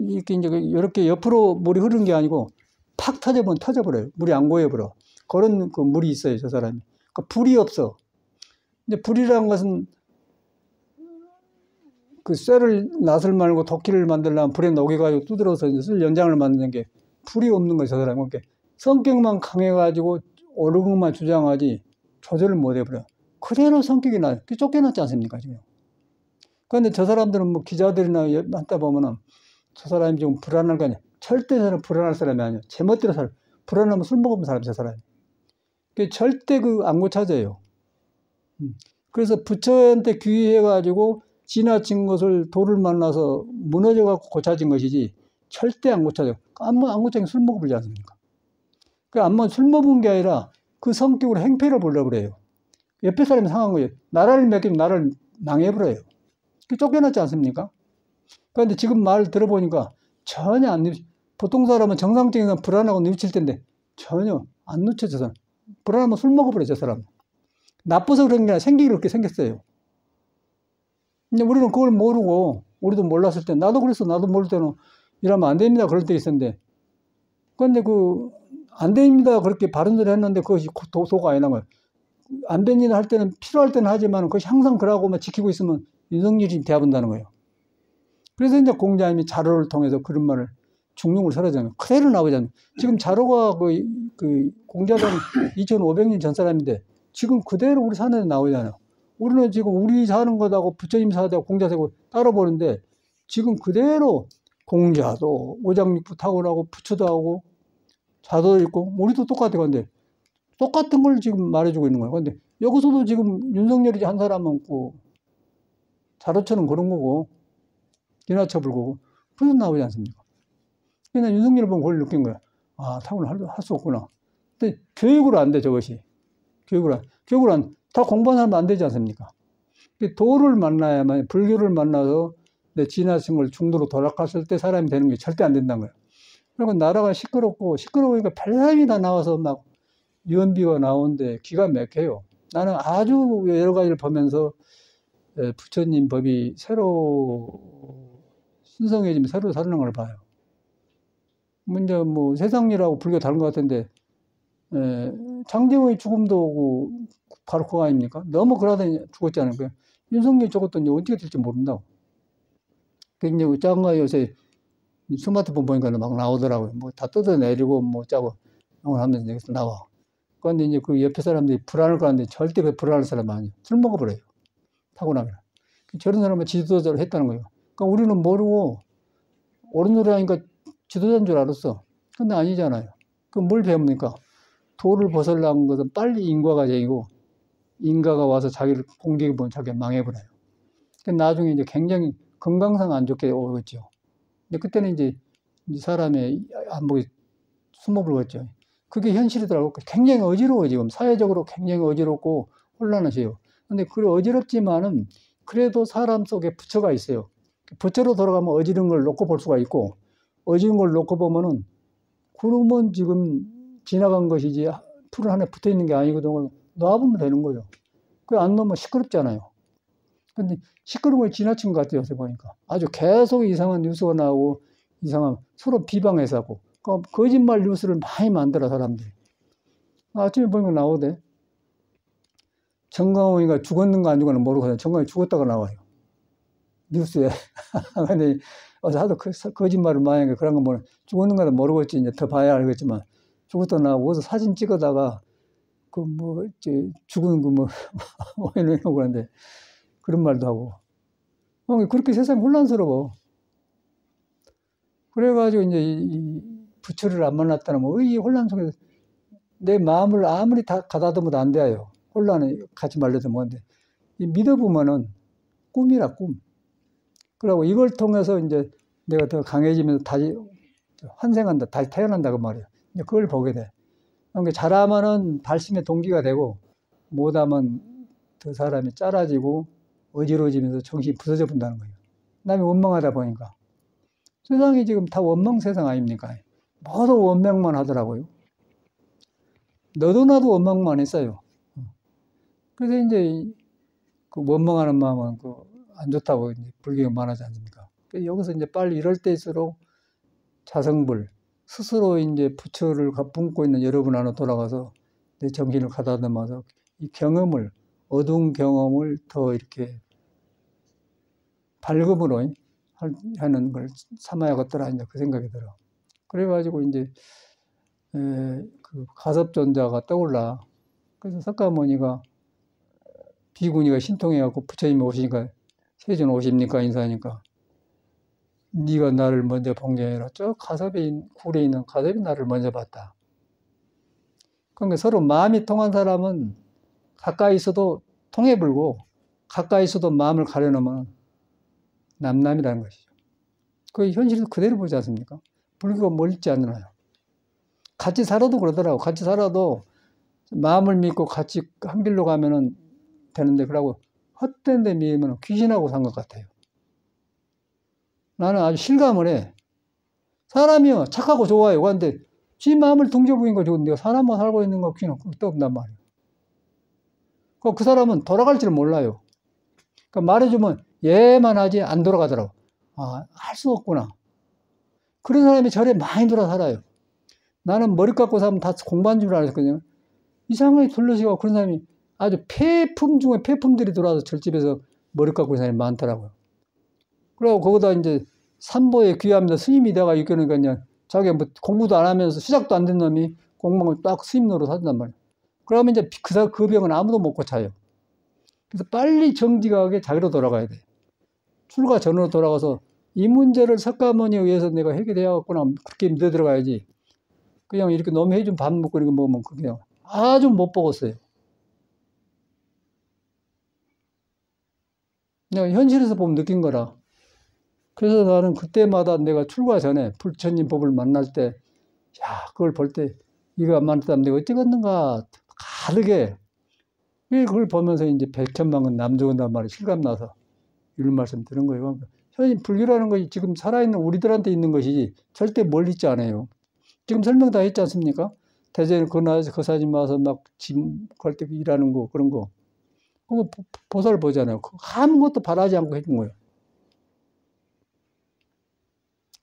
이렇게 이제 이렇게 옆으로 물이 흐르는 게 아니고 팍 터져버려요. 물이 안 고여버려. 그런 그 물이 있어요, 저 사람이. 그러니까 불이 없어. 이제 불이라는 것은 그 낫을 말고 도끼를 만들려면 불에 녹여가지고 두드려서 쓸 연장을 만드는 게 불이 없는 거예요, 저 사람은. 그러니까 성격만 강해가지고 옳은 것만 주장하지 조절을 못 해버려. 그대로 성격이 나요. 쫓겨났지 않습니까, 지금. 그런데 저 사람들은 뭐 기자들이나 만나 보면은 저 사람이 좀 불안할 거 아니야. 절대 저는 불안할 사람이 아니야. 제 멋대로 살아. 불안하면 술 먹으면 사람, 저 사람이. 절대 안 고쳐져요. 그래서 부처한테 귀의해가지고 지나친 것을 도를 만나서 무너져갖고 고쳐진 것이지 절대 안 고쳐져. 안 고쳐진 술 먹어보지 않습니까? 술 먹은 게 아니라 그 성격으로 행패를 보려고 그래요. 옆에 사람이 상한 거예요. 나라를 맡기면 나라를 망해버려요. 쫓겨났지 않습니까? 그런데 지금 말 들어보니까 전혀 안 보통 사람은 정상적인 건 불안하고 뉘우칠 텐데 전혀 안 뉘쳐져서 불안하면 술 먹어버려, 저 사람. 나빠서 그런 게 아니라 생기기 그렇게 생겼어요. 근데 우리는 그걸 모르고, 우리도 몰랐을 때, 나도 그랬어. 나도 모를 때는 이러면 안 됩니다. 그럴 때 있었는데. 그런데 안 됩니다. 그렇게 바른 소리 했는데 그것이 도가 아니란 거예요. 안 됩니다 할 때는, 필요할 때는 하지만 그것이 항상 그러고만 지키고 있으면 윤석열이 대합한다는 거예요. 그래서 이제 공자님이 자료를 통해서 그런 말을 중용을 설하잖아요. 그대로 나오잖아요. 지금 자료가 공자는 2500년 전 사람인데 지금 그대로 우리 사는데 나오잖아요. 우리는 지금 우리 사는 것하고 부처님 사대하고 공자 사고 따로 보는데 지금 그대로 공자도 오장육부 탁월하고 부처도 하고 자도 있고 우리도 똑같아. 근데 똑같은 걸 지금 말해주고 있는 거예요. 근데 여기서도 지금 윤석열이 한 사람은 자료처럼 그런 거고 지나쳐 불고 그래서 나오지 않습니까? 그냥 윤석열을 보면 그걸 느낀 거야. 아, 탁월은 할 수 없구나. 근데 교육으로 안 돼, 저것이. 교육으로 다 공부하는 사람 안 되지 않습니까? 도를 만나야만, 불교를 만나서 내 지나친 걸 중도로 돌아갔을 때 사람이 되는 게 절대 안 된다는 거예요. 그리고 나라가 시끄러우니까 별사람이 다 나와서 막 유언비가 나오는데 기가 막혀요. 나는 아주 여러 가지를 보면서 부처님 법이 신성해지면 새로 살아나는 걸 봐요. 먼저 세상일하고 불교 다른 것 같은데 장제의 죽음도 바로 그거 아닙니까? 너무 그러더니 죽었잖아요. 윤석열이 죽었더니 어떻게 될지 모른다고. 이제 짱가 요새 스마트폰 보니까 막 나오더라고요. 다 뜯어내리고 짜고 하면서 여기서 나와. 그런데 이제 그 옆에 사람들이 불안할 거 같은데 절대 불안할 사람 아니에요. 술 먹어버려요. 타고나면. 저런 사람은 지도자로 했다는 거예요. 그러니까 우리는 모르고 옳은 소리 하니까 지도자인 줄 알았어. 근데 아니잖아요. 뭘 배웁니까? 도를 벗으려는 것은 빨리 인과가 생기고 인가가 와서 자기를 공격해보면 자기가 망해버려요. 나중에 이제 굉장히 건강상 안 좋게 오겠죠. 근데 그때는 이제 사람의 안목이 숨어버렸죠. 그게 현실이더라고요. 굉장히 어지러워요, 지금. 사회적으로 굉장히 어지럽고 혼란하세요. 근데 그 어지럽지만은 그래도 사람 속에 부처가 있어요. 부처로 돌아가면 어지른 걸 놓고 볼 수가 있고, 어지른 걸 놓고 보면은, 그러면 지금 지나간 것이지, 풀 하나 붙어 있는 게 아니거든요. 놔보면 되는 거예요. 안 놓으면 시끄럽잖아요. 근데 시끄러운 걸 지나친 것 같아요, 요새 보니까. 아주 계속 이상한 뉴스가 나오고, 서로 비방해서 하고, 거짓말 뉴스를 많이 만들어, 사람들이. 아침에 보니까 나오대. 정강훈이가 죽었는가 안 죽었는가 모르고 정강훈이 죽었다가 나와요. 뉴스에. 근데 어서 하도 거짓말을 많이 하니까 그런 거 뭐 죽었는가도 모르겠지. 이제 더 봐야 알겠지만 죽었다 나오고 어서 사진 찍어다가 죽은 오해놓고 그러는데 그런 말도 하고. 그렇게 세상이 혼란스러워. 그래가지고 이제 이 부처를 안 만났다는 이 혼란 속에서 내 마음을 아무리 다 가다듬어도 안 돼요. 혼란에 같이 말려도 뭐한데. 믿어보면은 꿈이라 꿈. 그리고 이걸 통해서 이제 내가 더 강해지면서 다시 환생한다, 다시 태어난다 그 말이에요. 이제 그걸 보게 돼. 그러니까 잘하면은 발심의 동기가 되고 못하면 그 사람이 짜라지고 어지러지면서 정신이 부서져 본다는 거예요. 남이 원망하다 보니까. 세상이 지금 다 원망 세상 아닙니까? 모두 원망만 하더라고요. 너도 나도 원망만 했어요. 그래서 이제 그 원망하는 마음은 안 좋다고 이제 불교가 말하지 않습니까? 여기서 이제 빨리 이럴 때일수록 자성불, 스스로 이제 부처를 품고 있는 여러분 안으로 돌아가서 내 정신을 가다듬어서 이 경험을, 어두운 경험을 더 이렇게 밝음으로 하는 걸 삼아야겠더라, 이제 그 생각이 들어. 그래가지고 이제, 그 가섭존자가 떠올라. 그래서 석가모니가 비구니가 신통해갖고 부처님이 오시니까 세존 오십니까? 인사하니까 네가 나를 먼저 본 게 아니라 저 굴에 있는 가섭이 나를 먼저 봤다. 그러니까 서로 마음이 통한 사람은 가까이 있어도 통해 불고 가까이 있어도 마음을 가려놓으면 남남이라는 것이죠. 그 현실도 그대로 보지 않습니까? 불교가 멀지 않나요? 같이 살아도 그러더라고. 같이 살아도 마음을 믿고 같이 한 길로 가면은 되는데 그러고 헛된 데 믿으면 귀신하고 산 것 같아요. 나는 아주 실감을 해. 사람이요, 착하고 좋아요. 그런데 지 마음을 동정부인가 좋은데 사람만 살고 있는 거 귀는 또 없단 말이에요. 그 사람은 돌아갈 줄 몰라요. 그러니까 말해주면 얘만 하지 안 돌아가더라고. 할 수 없구나. 그런 사람이 절에 많이 돌아 살아요. 나는 머리 깎고 살면 다 공부한 줄 알았거든요. 이상하게 둘러시고 그런 사람이 아주 폐품 중에 폐품들이 돌아와서 절집에서 머리 깎고 있는 사람이 많더라고요. 그리고 거기다 이제 삼보에 귀합니다. 스님이 내가 이끄니까 그냥 자기가 뭐 공부도 안 하면서 시작도 안 된 놈이 공부를 딱 스님 노릇 하단 말이에요. 그러면 이제 그 병은 아무도 못 고쳐요. 그래서 빨리 정직하게 자기로 돌아가야 돼. 출가 전으로 돌아가서 이 문제를 석가모니에 의해서 내가 해결해야겠구나. 그렇게 믿어 들어가야지. 그냥 이렇게 너무 해준 밥 먹고 이거 먹으면 그냥 아주 못 먹었어요. 내가 현실에서 보면 느낀 거라. 그래서 나는 그때마다 내가 출가 전에 부처님 법을 만날 때, 그걸 볼 때, 이거 안 만났다면 내가 어쩌겠는가, 가득해. 그걸 보면서 이제 백천만은 남죽은단 말이 실감나서 이런 말씀 드는 거예요. 현실 불교라는 것이 지금 살아있는 우리들한테 있는 것이지 절대 멀리 있지 않아요. 지금 설명 다 했지 않습니까? 대전에 거사님 와서 막 짐 걸 때 일하는 거, 그런 거. 그거 보살 보잖아요. 아무것도 바라지 않고 해준 거예요.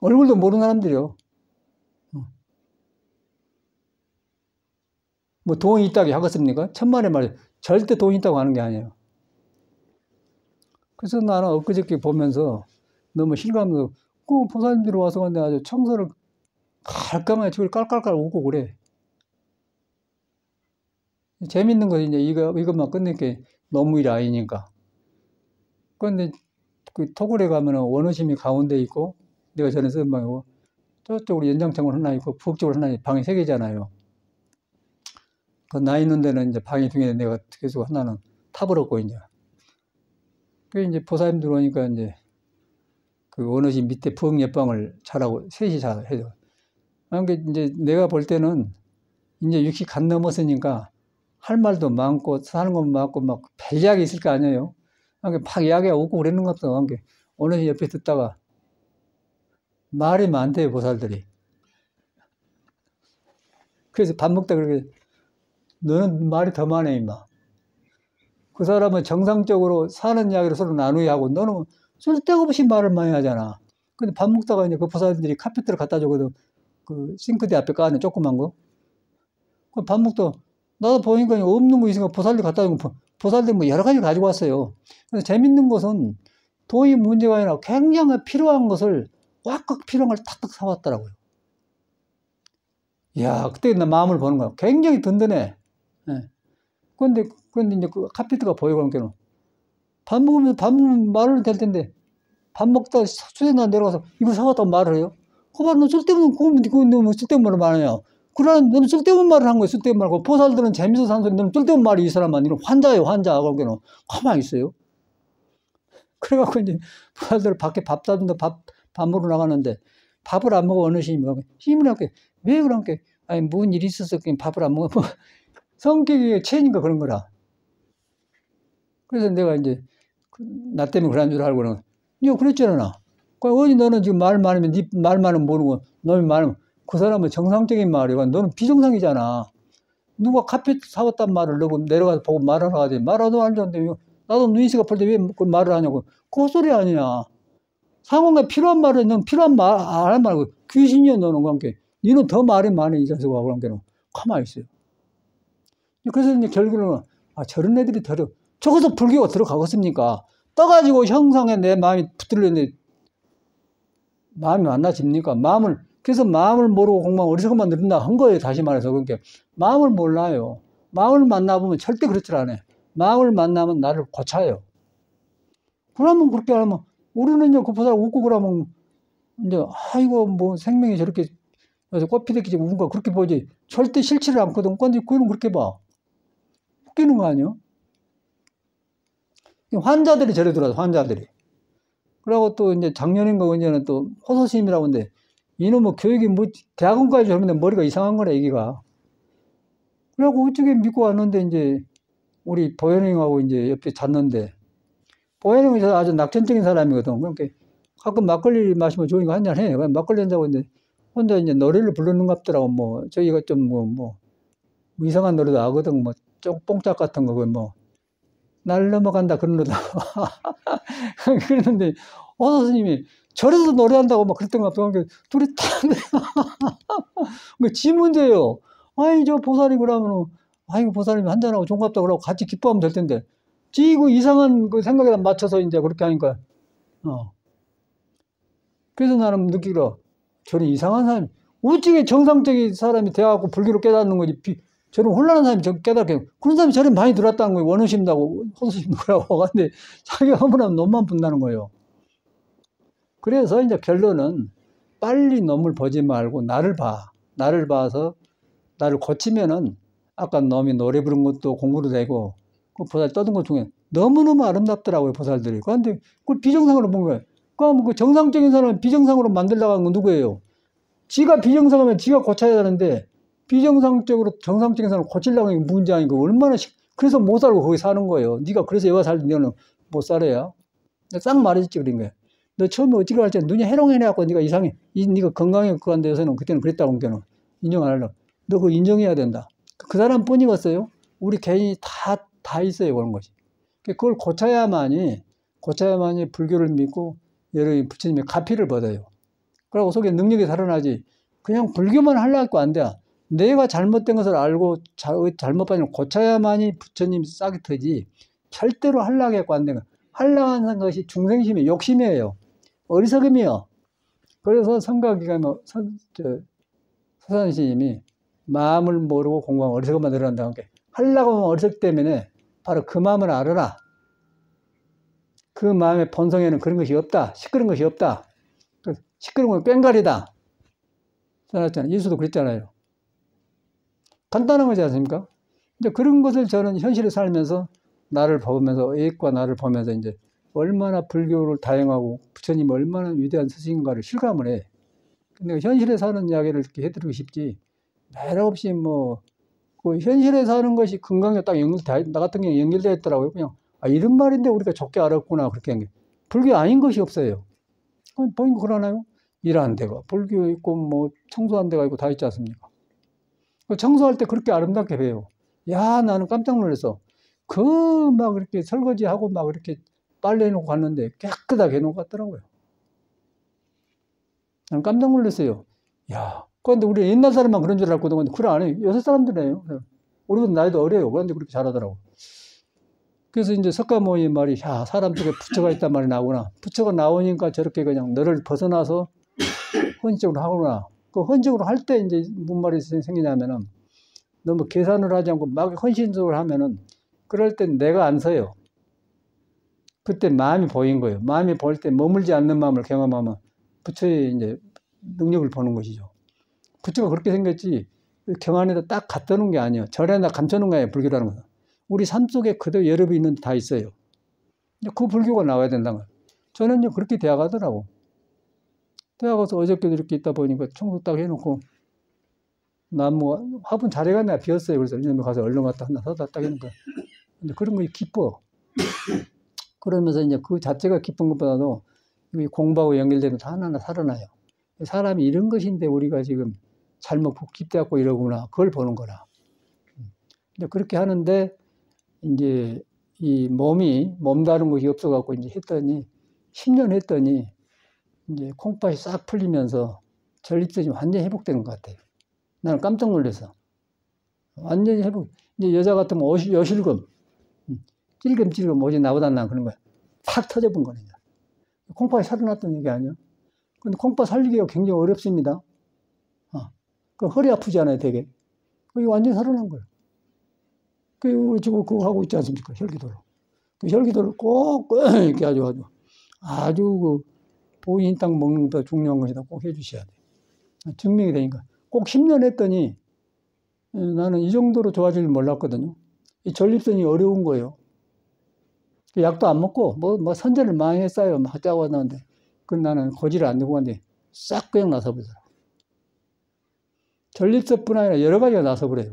얼굴도 모르는 사람들이요. 뭐 돈이 있다고 하겠습니까? 천만의 말이에요. 절대 돈이 있다고 하는 게 아니에요. 그래서 나는 엊그저께 보면서 너무 실감도, 그 보살님들이 와서 근데 아주 청소를 깔끔하게 저걸 깔깔깔 웃고 그래. 재밌는 거 이제 이것만 끝낼게 너무 일 아니니까. 그런데 그 토굴에 가면은 원어심이 가운데 있고, 내가 전에 쓴 방이고, 저쪽으로 연장창으로 하나 있고, 북쪽으로 하나 방이 3개잖아요. 그 나 있는 데는 이제 방이 2개, 내가 계속 하나는 탑을 얻고 이제. 그 이제 보살님 들어오니까 이제 그 원어심 밑에 부엌 옆방을 잘하고 셋이 잘 해요. 그러니까 이제 내가 볼 때는 이제 60 간 넘었으니까 할 말도 많고 사는 건 많고 막 별이야기 있을 거 아니에요. 그러니까 막 이야기가 웃고 그러는 것도 그러니까 원어심 옆에 듣다가 말이 많대요, 보살들이. 그래서 밥 먹다 그렇게 너는 말이 더 많네, 임마. 그 사람은 정상적으로 사는 이야기를 서로 나누게 하고 너는 쓸데없이 말을 많이 하잖아. 근데 밥 먹다가 이제 그 보살들이 카페트를 갖다 주거든. 그 싱크대 앞에 까는 조그만 거. 그 밥 먹다 나도 보니까 없는 거 있으니까 보살도 갖다 주고 보살도 뭐 여러 가지 가지고 왔어요. 근데 재밌는 것은 돈이 문제가 아니라 굉장히 필요한 것을 꽉꽉 필요한 걸 탁탁 사왔더라고요. 이야, 그때 나 마음을 보는 거야. 굉장히 든든해. 예. 그런데 이제 그 카피트가 보이고 그러니까 밥 먹으면 말을 될 텐데 밥 먹다 수련나 내려가서 이거 사왔다고 말을 해요. 그만 너 쓸데없는 그건 뭐 쓸데없는 말을 말하냐. 그러나 너는 쓸데없는 말을 한 거야. 쓸데없는 말고 보살들은 재밌어서 한 소리 너는 쓸데없는 말이 이 사람만 이런 환자예요. 환자. 그러니까 가만히 있어요. 그래갖고 이제 보살들 밖에 밥 사준다 밥 먹으러 나가는데 밥을 안 먹어 어느 스님이 스님이라고 왜 그렇게 아니 뭔 일이 있어서 그냥 밥을 안 먹어 성격이 체니까 그런 거라. 그래서 내가 이제 나 때문에 그런 줄 알고는 니 그랬잖아. 어디 너는 지금 말 많으면 네 말 많으면 모르고 너희 말은 그 사람은 정상적인 말이고 너는 비정상이잖아. 누가 카페 사왔단 말을 너고 내려가서 보고 말하러 가지 말아도 안 되는데 나도 눈이시가 볼 때 왜 그 말을 하냐고. 그 소리 아니냐. 상황에 필요한 말은 넌 필요한 말 안 하는 말고 귀신이야 너는 그렇게. 니는 더 말이 많이 이 자식아 그런게는 가만히 있어요. 그래서 이제 결국은 저런 애들이 저기서 불교가 들어가겠습니까? 떠가지고 형상에 내 마음이 붙들렸는데 마음이 만나집니까? 그래서 마음을 모르고 공부하면 어리석은만 늘린다 한 거예요. 다시 말해서. 그러니까 마음을 몰라요. 마음을 만나보면 절대 그렇지 않아요. 마음을 만나면 나를 고쳐요. 그러면 그렇게 하면 우리는 이제 그 보다 웃고 그러면 이제 아이고 뭐 생명이 저렇게 꽃피대기지 웃는가 그렇게 보지 절대 싫지를 않거든. 근데 그거는 그렇게 봐. 웃기는 거 아니에요? 환자들이 저래 들어와서 환자들이. 그러고 또 이제 작년인가 언제는 또 호소심이라고 하는데 이놈의 뭐 교육이 뭐 대학원까지 저런데 머리가 이상한 거네 애기가. 그래갖고 어쩌게 믿고 왔는데 이제 우리 보현형하고 이제 옆에 잤는데 보현형이 아주 낙천적인 사람이거든. 그러니까 가끔 막걸리 마시면 좋으니까 한잔 해. 막걸리 한자고 이제 혼자 이제 노래를 부르는 것 같더라고. 뭐 저희가 좀 뭐 이상한 노래도 하거든. 뭐 뽕짝 같은 거 뭐 날 넘어간다 그런 노래도 그랬는데 스님이 절에서 노래한다고 막 그랬던 것 같아요. 둘이 딱 지 문제예요. 아이 저 보살이 그러면은 아이고 보살님 한잔하고 종갑다 그러고 같이 기뻐하면 될 텐데 지고 이상한 그 생각에 맞춰서 이제 그렇게 하니까 그래서 나는 느끼기로 저런 이상한 사람 어찌게 정상적인 사람이 돼갖고 불교를 깨닫는 거지 저런 혼란한 사람이 깨닫게 그런 사람이 저런 많이 들었다는 거예요. 원어심다고 호소심도 그러고 근데 자기가 허물하면 놈만 분다는 거예요. 그래서 이제 결론은 빨리 놈을 보지 말고 나를 봐. 나를 봐서 나를 고치면은 아까 놈이 노래 부른 것도 공부도 되고 그 보살 떠든 것 중에 너무너무 아름답더라고요. 보살들이. 그런데 그걸 비정상으로 본 거예요. 그럼 그 정상적인 사람은 비정상으로 만들려고 하는 건 누구예요? 지가 비정상하면 지가 고쳐야 되는데 비정상적으로 정상적인 사람을 고치려고 하는 게 문제 아니고 얼마나 그래서 못 살고 거기 사는 거예요. 네가 그래서 여기 살는데 너는 못 살아야. 싹 말해줬지 그런 거야. 너 처음에 어찌 그럴 때 눈이 해롱해내갖고 네가 이상해. 네가 건강에 그간 데서는 그때는 그랬다고 하니까 인정 안 하려고. 너 그거 인정해야 된다. 그 사람뿐이겠어요. 우리 개인이 다 있어요 그런 것이. 그걸 고쳐야만이 불교를 믿고 여러분 부처님의 가피를 받아요. 그러고 속에 능력이 살아나지. 그냥 불교만 하려고 안 돼. 내가 잘못된 것을 알고 잘못 받으면 고쳐야만이 부처님이 싹이 터지. 절대로 하려고 안 되는 하려고 하는 것이 중생심이에요. 욕심이에요. 어리석음이요. 그래서 성가기가 서산 스님이 마음을 모르고 공부하면 어리석음만 늘어난다는 게 하려고 하면 어리석기 때문에 바로 그 마음을 알아라. 그 마음의 본성에는 그런 것이 없다. 시끄러운 것이 없다. 시끄러운 건 뺑갈이다. 써놨잖아요. 예수도 그랬잖아요. 간단한 거지 않습니까? 이제 그런 것을 저는 현실에 살면서 나를 보면서 애익과 나를 보면서 이제 얼마나 불교를 다행하고 부처님이 얼마나 위대한 스승인가를 실감을 해. 근데 현실에 사는 이야기를 이렇게 해드리고 싶지. 매력 없이 그 현실에 사는 것이 건강에 딱 나 같은 경우에 연결되어 있더라고요. 그냥, 이런 말인데 우리가 좋게 알았구나. 그렇게 한 게. 불교 아닌 것이 없어요. 보니까 그러나요? 일하는 데가, 불교 있고, 청소하는 데가 있고 다 있지 않습니까? 청소할 때 그렇게 아름답게 배워요. 야, 나는 깜짝 놀랐어. 막 이렇게 설거지하고 막 이렇게 빨래 해놓고 갔는데 깨끗하게 해놓고 갔더라고요. 난 깜짝 놀랐어요. 야, 그런데 우리 옛날 사람만 그런 줄 알았거든. 근데 그래 안 해요. 요새 사람들이에요. 우리보다 나이도 어려요. 그런데 그렇게 잘하더라고. 그래서 이제 석가모니 말이, 야, 사람 속에 부처가 있단 말이 나오구나. 부처가 나오니까 저렇게 그냥 너를 벗어나서 헌식적으로 하구나. 그 헌식적으로 할 때 이제 무슨 말이 생기냐면은 너무 계산을 하지 않고 막 헌신적으로 하면은 그럴 땐 내가 안 서요. 그때 마음이 보인 거예요. 마음이 보일 때 머물지 않는 마음을 경험하면 부처의 이제 능력을 보는 것이죠. 부처가 그렇게 생겼지 경안에다 딱 갖다 놓은 게 아니에요. 절에다 감춰 놓은 거예요. 불교라는 것은. 우리 삶 속에 그대로 여러분 있는 데 다 있어요. 그 불교가 나와야 된다는 거예요. 저는 이제 그렇게 대학 가더라고. 대학 가서 어저께도 이렇게 있다 보니까 청소 딱 해놓고 난 뭐 화분 자리가 내가 비었어요. 그래서 이놈에 가서 얼른 갔다 하나 서다 딱 해놓은 거야. 근데 그런 거 기뻐. 그러면서 이제 그 자체가 기쁜 것보다도 공부하고 연결되면 하나하나 살아나요. 사람이 이런 것인데 우리가 지금 잘못 기대갖고 이러구나. 그걸 보는 거라. 근데 그렇게 하는데 이제 이 몸다른 것이 없어갖고 이제 했더니 10년 했더니 이제 콩팥이 싹 풀리면서 전립선이 완전히 회복되는 것 같아요. 나는 깜짝 놀랐어. 완전히 회복. 이제 여자 같으면 여실금, 찔금찔금 오지 나보다 난 그런 거야. 팍 터져본 거네. 콩팥이 살아났던 얘기 아니야? 근데 콩팥 살리기가 굉장히 어렵습니다. 그 허리 아프지 않아요, 되게. 이게 완전히 살아난 거예요. 우리 지금 그거 하고 있지 않습니까? 혈기도로. 그 혈기도를 꼭 이렇게 아주 그 보인 땅 먹는 것보다 중요한 것이다. 꼭 해주셔야 돼. 증명이 되니까. 꼭 10년 했더니 나는 이 정도로 좋아질 줄 몰랐거든요. 이 전립선이 어려운 거예요. 약도 안 먹고 뭐 선전을 많이 했어요. 막 짜고 하는데 그 나는 고지를 안 들고 갔는데 싹 그냥 나서버리더라고. 전립선뿐 아니라 여러 가지가 나서버려요.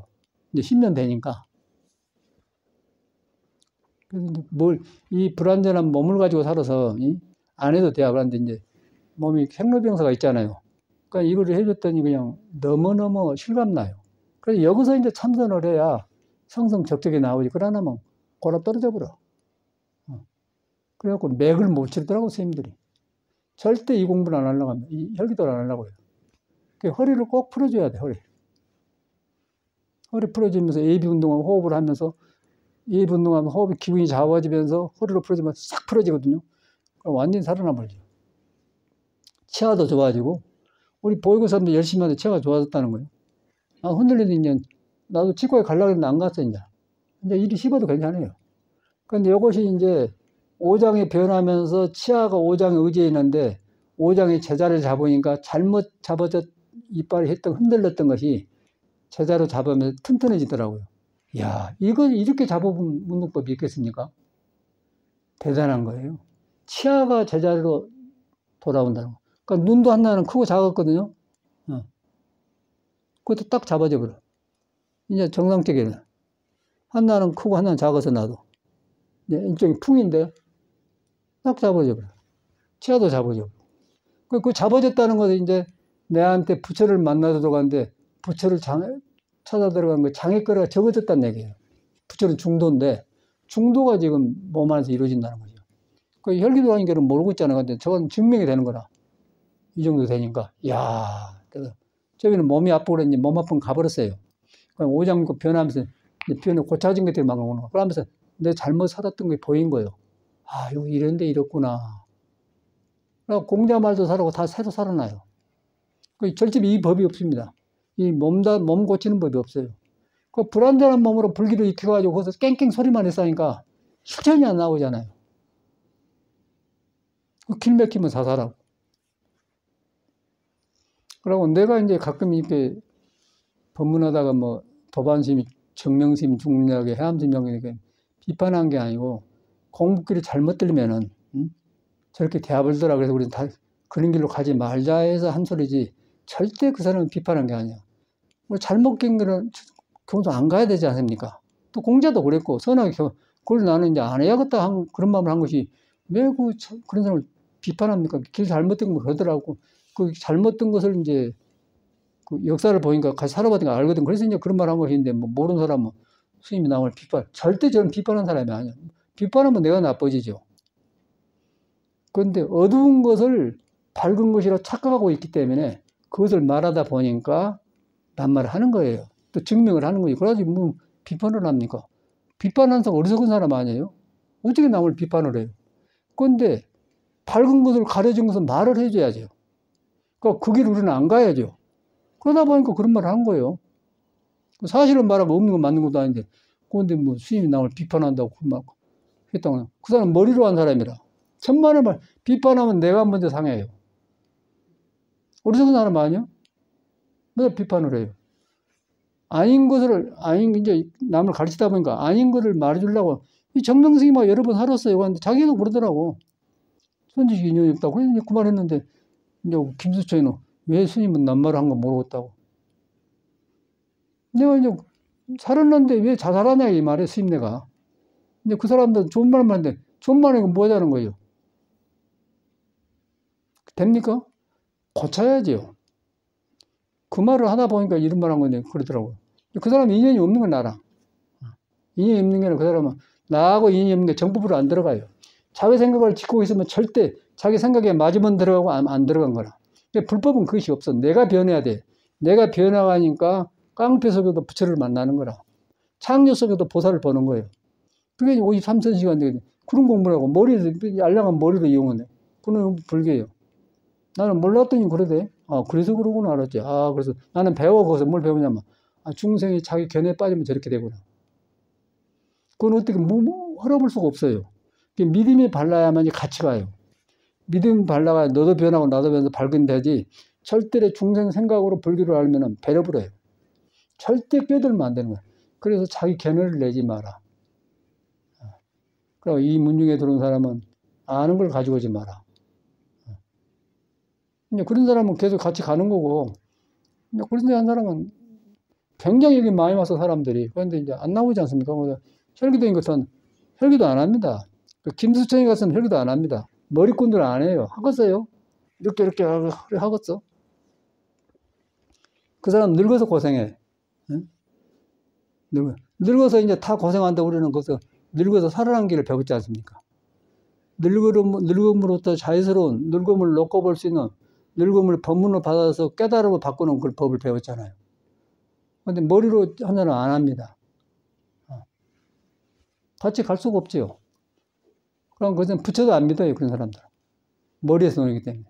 이제 10년 되니까. 그래서 이 불완전한 몸을 가지고 살아서 안 해도 돼야 그런데 이제 몸이 생로병사가 있잖아요. 그러니까 이거를 해줬더니 그냥 너무너무 실감나요. 그래서 여기서 이제 참선을 해야 성성적적이 나오지. 그러나면 골아 떨어져 버려. 그래갖고 맥을 못 치더라고, 선생님들이. 절대 이 공부를 안 하려고 하면, 이 혈기도를 안 하려고 해요. 허리를 꼭 풀어줘야 돼, 허리. 허리 풀어주면서 예비 운동하고 호흡을 하면서, 예비 운동하면 호흡이 기분이 잡아지면서 허리를 풀어주면 싹 풀어지거든요. 그럼 완전히 살아나버리죠. 치아도 좋아지고, 우리 보육사람들 열심히 하는데 치아가 좋아졌다는 거예요. 흔들리는 이제, 나도 치과에 가려고 했는데 안 갔어, 이제. 이제 일이 씹어도 괜찮아요. 근데 이것이 이제, 오장이 변하면서 치아가 오장에 의지해 있는데 오장이 제자를 잡으니까 잘못 잡아져 이빨이 흔들렸던 것이 제자로 잡으면 튼튼해지더라고요. 이야, 이걸 이렇게 잡아본 운동법이 있겠습니까? 대단한 거예요. 치아가 제자로 돌아온다는 거. 그러니까 눈도 하나는 크고 작았거든요. 그것도 딱 잡아져 버려. 이제 정상적이네. 하나는 크고 하나는 작아서 나도. 이쪽이 풍인데요. 딱 잡아져 버려. 치아도 잡아져 버려. 그 잡아졌다는 것은 이제 내한테 부처를 만나서 들어갔는데 부처를 찾아 들어간 거 장애거리가 적어졌다는 얘기예요. 부처는 중도인데 중도가 지금 몸 안에서 이루어진다는 거죠. 그 혈기도 아닌 게는 모르고 있잖아요. 근데 저건 증명이 되는 거라. 이 정도 되니까. 이야. 그래서 저기는 몸이 아프고 그랬는지 몸 아픈 가버렸어요. 오장 변하면서 변에 고쳐진 것들이 막 오는 거. 그러면서 내 잘못 살았던 게 보인 거예요. 여기 이런 데 이렇구나. 공자 말도 살아고 다 새로 살아나요. 절집이 이 법이 없습니다. 이 몸 고치는 법이 없어요. 그 불완전한 몸으로 불기를 익혀가지고 거기서 깽깽 소리만 했으니까 실천이 안 나오잖아요. 길 막히면 사살하고. 그러고 내가 이제 가끔 이렇게 법문하다가 뭐 도반심, 정명심, 중력의 해암심, 이렇게 비판한 게 아니고 공부길이 잘못 들리면은 저렇게 대화벌더라. 그래서 우리는 다 그런 길로 가지 말자 해서 한 소리지 절대 그 사람은 비판한 게 아니야. 잘못 낀 거는 교도 안 가야 되지 않습니까? 또 공자도 그랬고 선하게 그걸 나는 이제 안 해야겠다 그런 마음을 한 것이 왜 그런 사람을 비판합니까? 길 잘못된 거 그러더라고. 그 잘못된 것을 이제 그 역사를 보니까 같이 살아봤으니까 알거든. 그래서 이제 그런 말 한 것인데 뭐 모르는 사람은 스님이 나를 절대 저는 비판한 사람이 아니야. 비판하면 내가 나빠지죠. 그런데 어두운 것을 밝은 것이라 착각하고 있기 때문에 그것을 말하다 보니까 반말을 하는 거예요. 또 증명을 하는 거예요. 그래가지고 뭐 비판을 합니까? 비판하는 사람 어리석은 사람 아니에요? 어떻게 남을 비판을 해요? 그런데 밝은 것을 가려진 것은 말을 해줘야죠. 그러니까 그 길 우리는 안 가야죠. 그러다 보니까 그런 말을 한 거예요. 사실은 말하고 없는 건 맞는 것도 아닌데, 그런데 뭐 스님이 남을 비판한다고 그런 말 했다고. 그 사람 머리로 한 사람이라. 천만의 말, 비판하면 내가 먼저 상해요. 어리석은 사람 아니야? 왜 비판을 해요? 이제 남을 가르치다 보니까 아닌 것을 말해주려고, 이 정명스님하고 여러 번 살았어요. 근데 자기도 그러더라고. 선지식 인연이 없다고. 그래서 그 말 했는데, 이제 김수철이는 왜 스님은 남말을 한 거 모르겠다고. 내가 이제 살았는데 왜 자살하냐, 이 말에 스님네가. 근데 그 사람들 좋은 말만 하는데, 좋은 말이고 뭐 하자는 거예요? 됩니까? 고쳐야지요. 그 말을 하다 보니까 이런 말 한 건데, 그러더라고요. 그 사람은 인연이 없는 건 나랑. 인연이 없는 게 아니라 그 사람은 나하고 인연이 없는 게 정법으로 안 들어가요. 자기 생각을 짓고 있으면 절대 자기 생각에 맞으면 들어가고 안 들어간 거라. 불법은 그것이 없어. 내가 변해야 돼. 내가 변화가니까 깡패 속에도 부처를 만나는 거라. 창조 속에도 보살을 보는 거예요. 그게 53천 되거든요. 그런 공부를 하고 알량한 머리를 이용하네. 그건 불교예요. 나는 몰랐더니 그러대. 아, 그래서 그러구나 알았지. 아, 그래서 나는 배워. 거기서 뭘 배우냐면, 아, 중생이 자기 견해에 빠지면 저렇게 되구나. 그건 어떻게, 헐어볼 수가 없어요. 믿음이 발라야만이 같이 가요. 믿음이 발라야 너도 변하고 나도 변해서 밝은 되지. 절대로 중생 생각으로 불교를 알면은 배려불어요. 절대 껴들면 안 되는 거야. 그래서 자기 견해를 내지 마라. 그리고 이 문중에 들어온 사람은 아는 걸 가지고 오지 마라. 그런 사람은 계속 같이 가는 거고, 그런 데 한 사람은 굉장히 여기 많이 와서 사람들이. 그런데 이제 안 나오지 않습니까? 혈기도인 것은 혈기도 안 합니다. 김수천이 같은 혈기도 안 합니다. 머리꾼들은 안 해요. 하겠어요? 이렇게 하겠어? 그 사람 늙어서 고생해. 응? 늙어서 이제 다 고생한다 우리는 거기서 늙어서 살아난 길을 배웠지 않습니까? 늙음으로부터 자유스러운 늙음을 놓고 볼 수 있는 늙음을 법문으로 받아서 깨달음을 바꾸는 그 법을 배웠잖아요. 근데 머리로 하면은 안 합니다. 같이 갈 수가 없지요. 그럼 그것은 부처도 안 믿어요, 그런 사람들. 머리에서 노리기 때문에.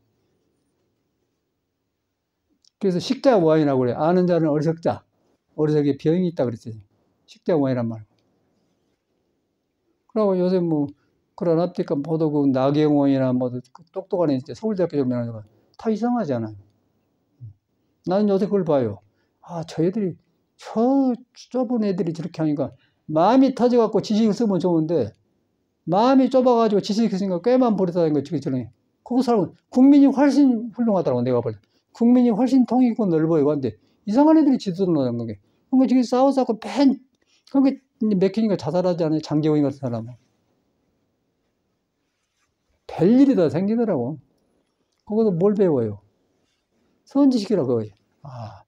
그래서 식자와인이라고 그래요. 아는 자는 어리석자. 어리석에 병이 있다 그랬어요. 식자와인이란 말. 그리고 요새 뭐, 그러나니까 보도 그 나경원이나 뭐, 똑똑한 애, 서울대학교 정명하는 다 이상하잖아요. 나는 요새 그걸 봐요. 아, 저 애들이, 저 좁은 애들이 저렇게 하니까 마음이 터져갖고 지식을 쓰면 좋은데, 마음이 좁아가지고 지식을 쓰니까 꽤만 버렸다는 거, 저는. 그거 사람, 국민이 훨씬 훌륭하다고 내가 볼 때. 국민이 훨씬 통이 있고 넓어요. 근데 이상한 애들이 지도를 하는 거게. 그러니까 지금 싸워서 그게 맥히니까 자살하지 않아요? 장재원이 같은 사람은. 별일이 다 생기더라고. 그것도 뭘 배워요? 선지식이라 그거예요. 아,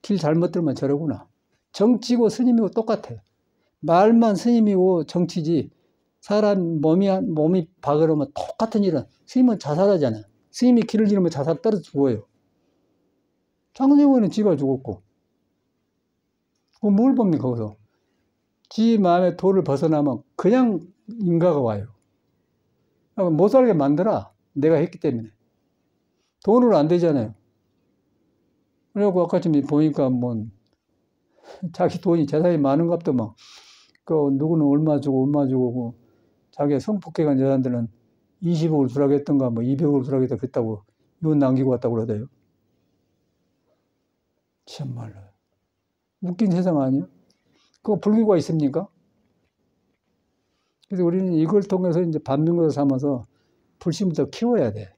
길 잘못 들면 저러구나. 정치고 스님이고 똑같아. 말만 스님이고 정치지. 사람 몸이 박으려면 똑같은 일은 스님은 자살하잖아요. 스님이 길을 잃으면 자살 떨어져 죽어요. 장재원은 지가 죽었고. 그럼 뭘 봅니까, 거기서? 지 마음의 도를 벗어나면 그냥 인가가 와요. 못 살게 만들어. 내가 했기 때문에. 돈으로 안 되잖아요. 그래갖고 아까 좀 보니까 뭐, 자기 돈이 재산이 많은갑도 막, 누구는 얼마 주고, 자기 성폭행한 여자들은 20억을 주라고 했던가, 뭐 200억을 주라고 했다고, 이혼 남기고 왔다고 그러대요. 참말로. 웃긴 세상 아니야? 그거 불교가 있습니까? 그래서 우리는 이걸 통해서 이제 반면교사 삼아서 불신을 더 키워야 돼.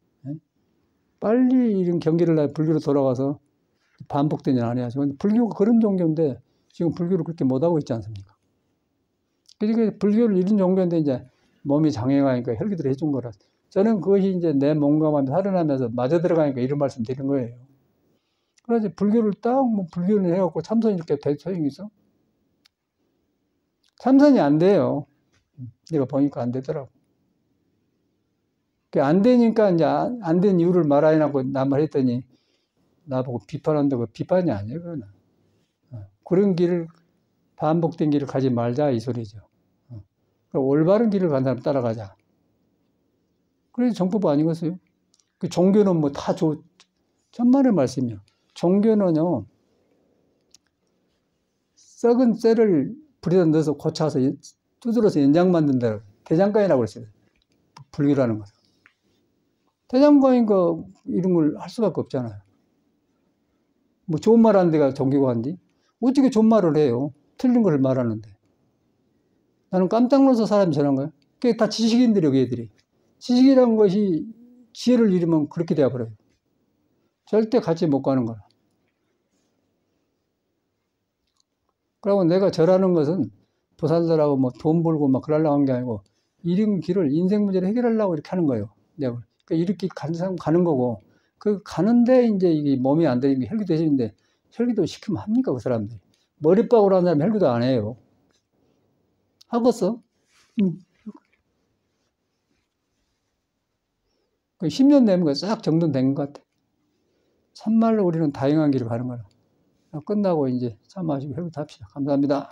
빨리 이런 경계를 불교로 돌아가서 반복되냐 안 해야죠. 불교가 그런 종교인데 지금 불교를 그렇게 못하고 있지 않습니까? 그러니까 불교를 이런 종교인데 이제 몸이 장애가니까 혈기들을 해준 거라. 저는 그것이 이제 내 몸과 마음이 살아나면서 맞아 들어가니까 이런 말씀 드리는 거예요. 그래서 불교를 불교를 해갖고 참선이 이렇게 될 소용이 있어? 참선이 안 돼요. 내가 보니까 안 되더라고. 안 되니까 이제 안 된 이유를 말하려고 나 말했더니 나보고 비판한다고 비판이 아니에요, 그거는. 그런 길을, 반복된 길을 가지 말자, 이 소리죠. 올바른 길을 간 사람 따라가자. 그래서 정법 아니겠어요? 그 종교는 뭐 다 천만의 말씀이요. 종교는요, 썩은 쇠를 불에다 넣어서 고쳐서 두드려서 연장 만든다. 대장간이라고 그랬어요. 불교라는 것은. 대장간인 거 이런 걸 할 수밖에 없잖아요. 뭐 좋은 말 하는 데가 종교가 한디? 어떻게 좋은 말을 해요? 틀린 걸 말하는데. 나는 깜짝 놀라서 사람이 저런 거예요. 그게 다 지식인들이요, 걔들이. 지식이라는 것이 지혜를 잃으면 그렇게 되어버려요. 절대 같이 못 가는 거야. 그리고 내가 절하는 것은 보살들하고 뭐 돈 벌고 막 그러려고 한 게 아니고, 이런 길을 인생 문제를 해결하려고 이렇게 하는 거예요. 내가. 그러니까 이렇게 가는 사람 가는 거고, 그 가는데 이제 이게 몸이 안 되는 게 혈기 대신인데, 혈기도 시키면 합니까, 그 사람들이? 머리박으로 하는 사람이 혈기도 안 해요. 하겠어? 10년 되면 싹 정돈된 것 같아. 참말로 우리는 다양한 길을 가는 거라. 끝나고 이제 차 마시고 혈기 합시다. 감사합니다.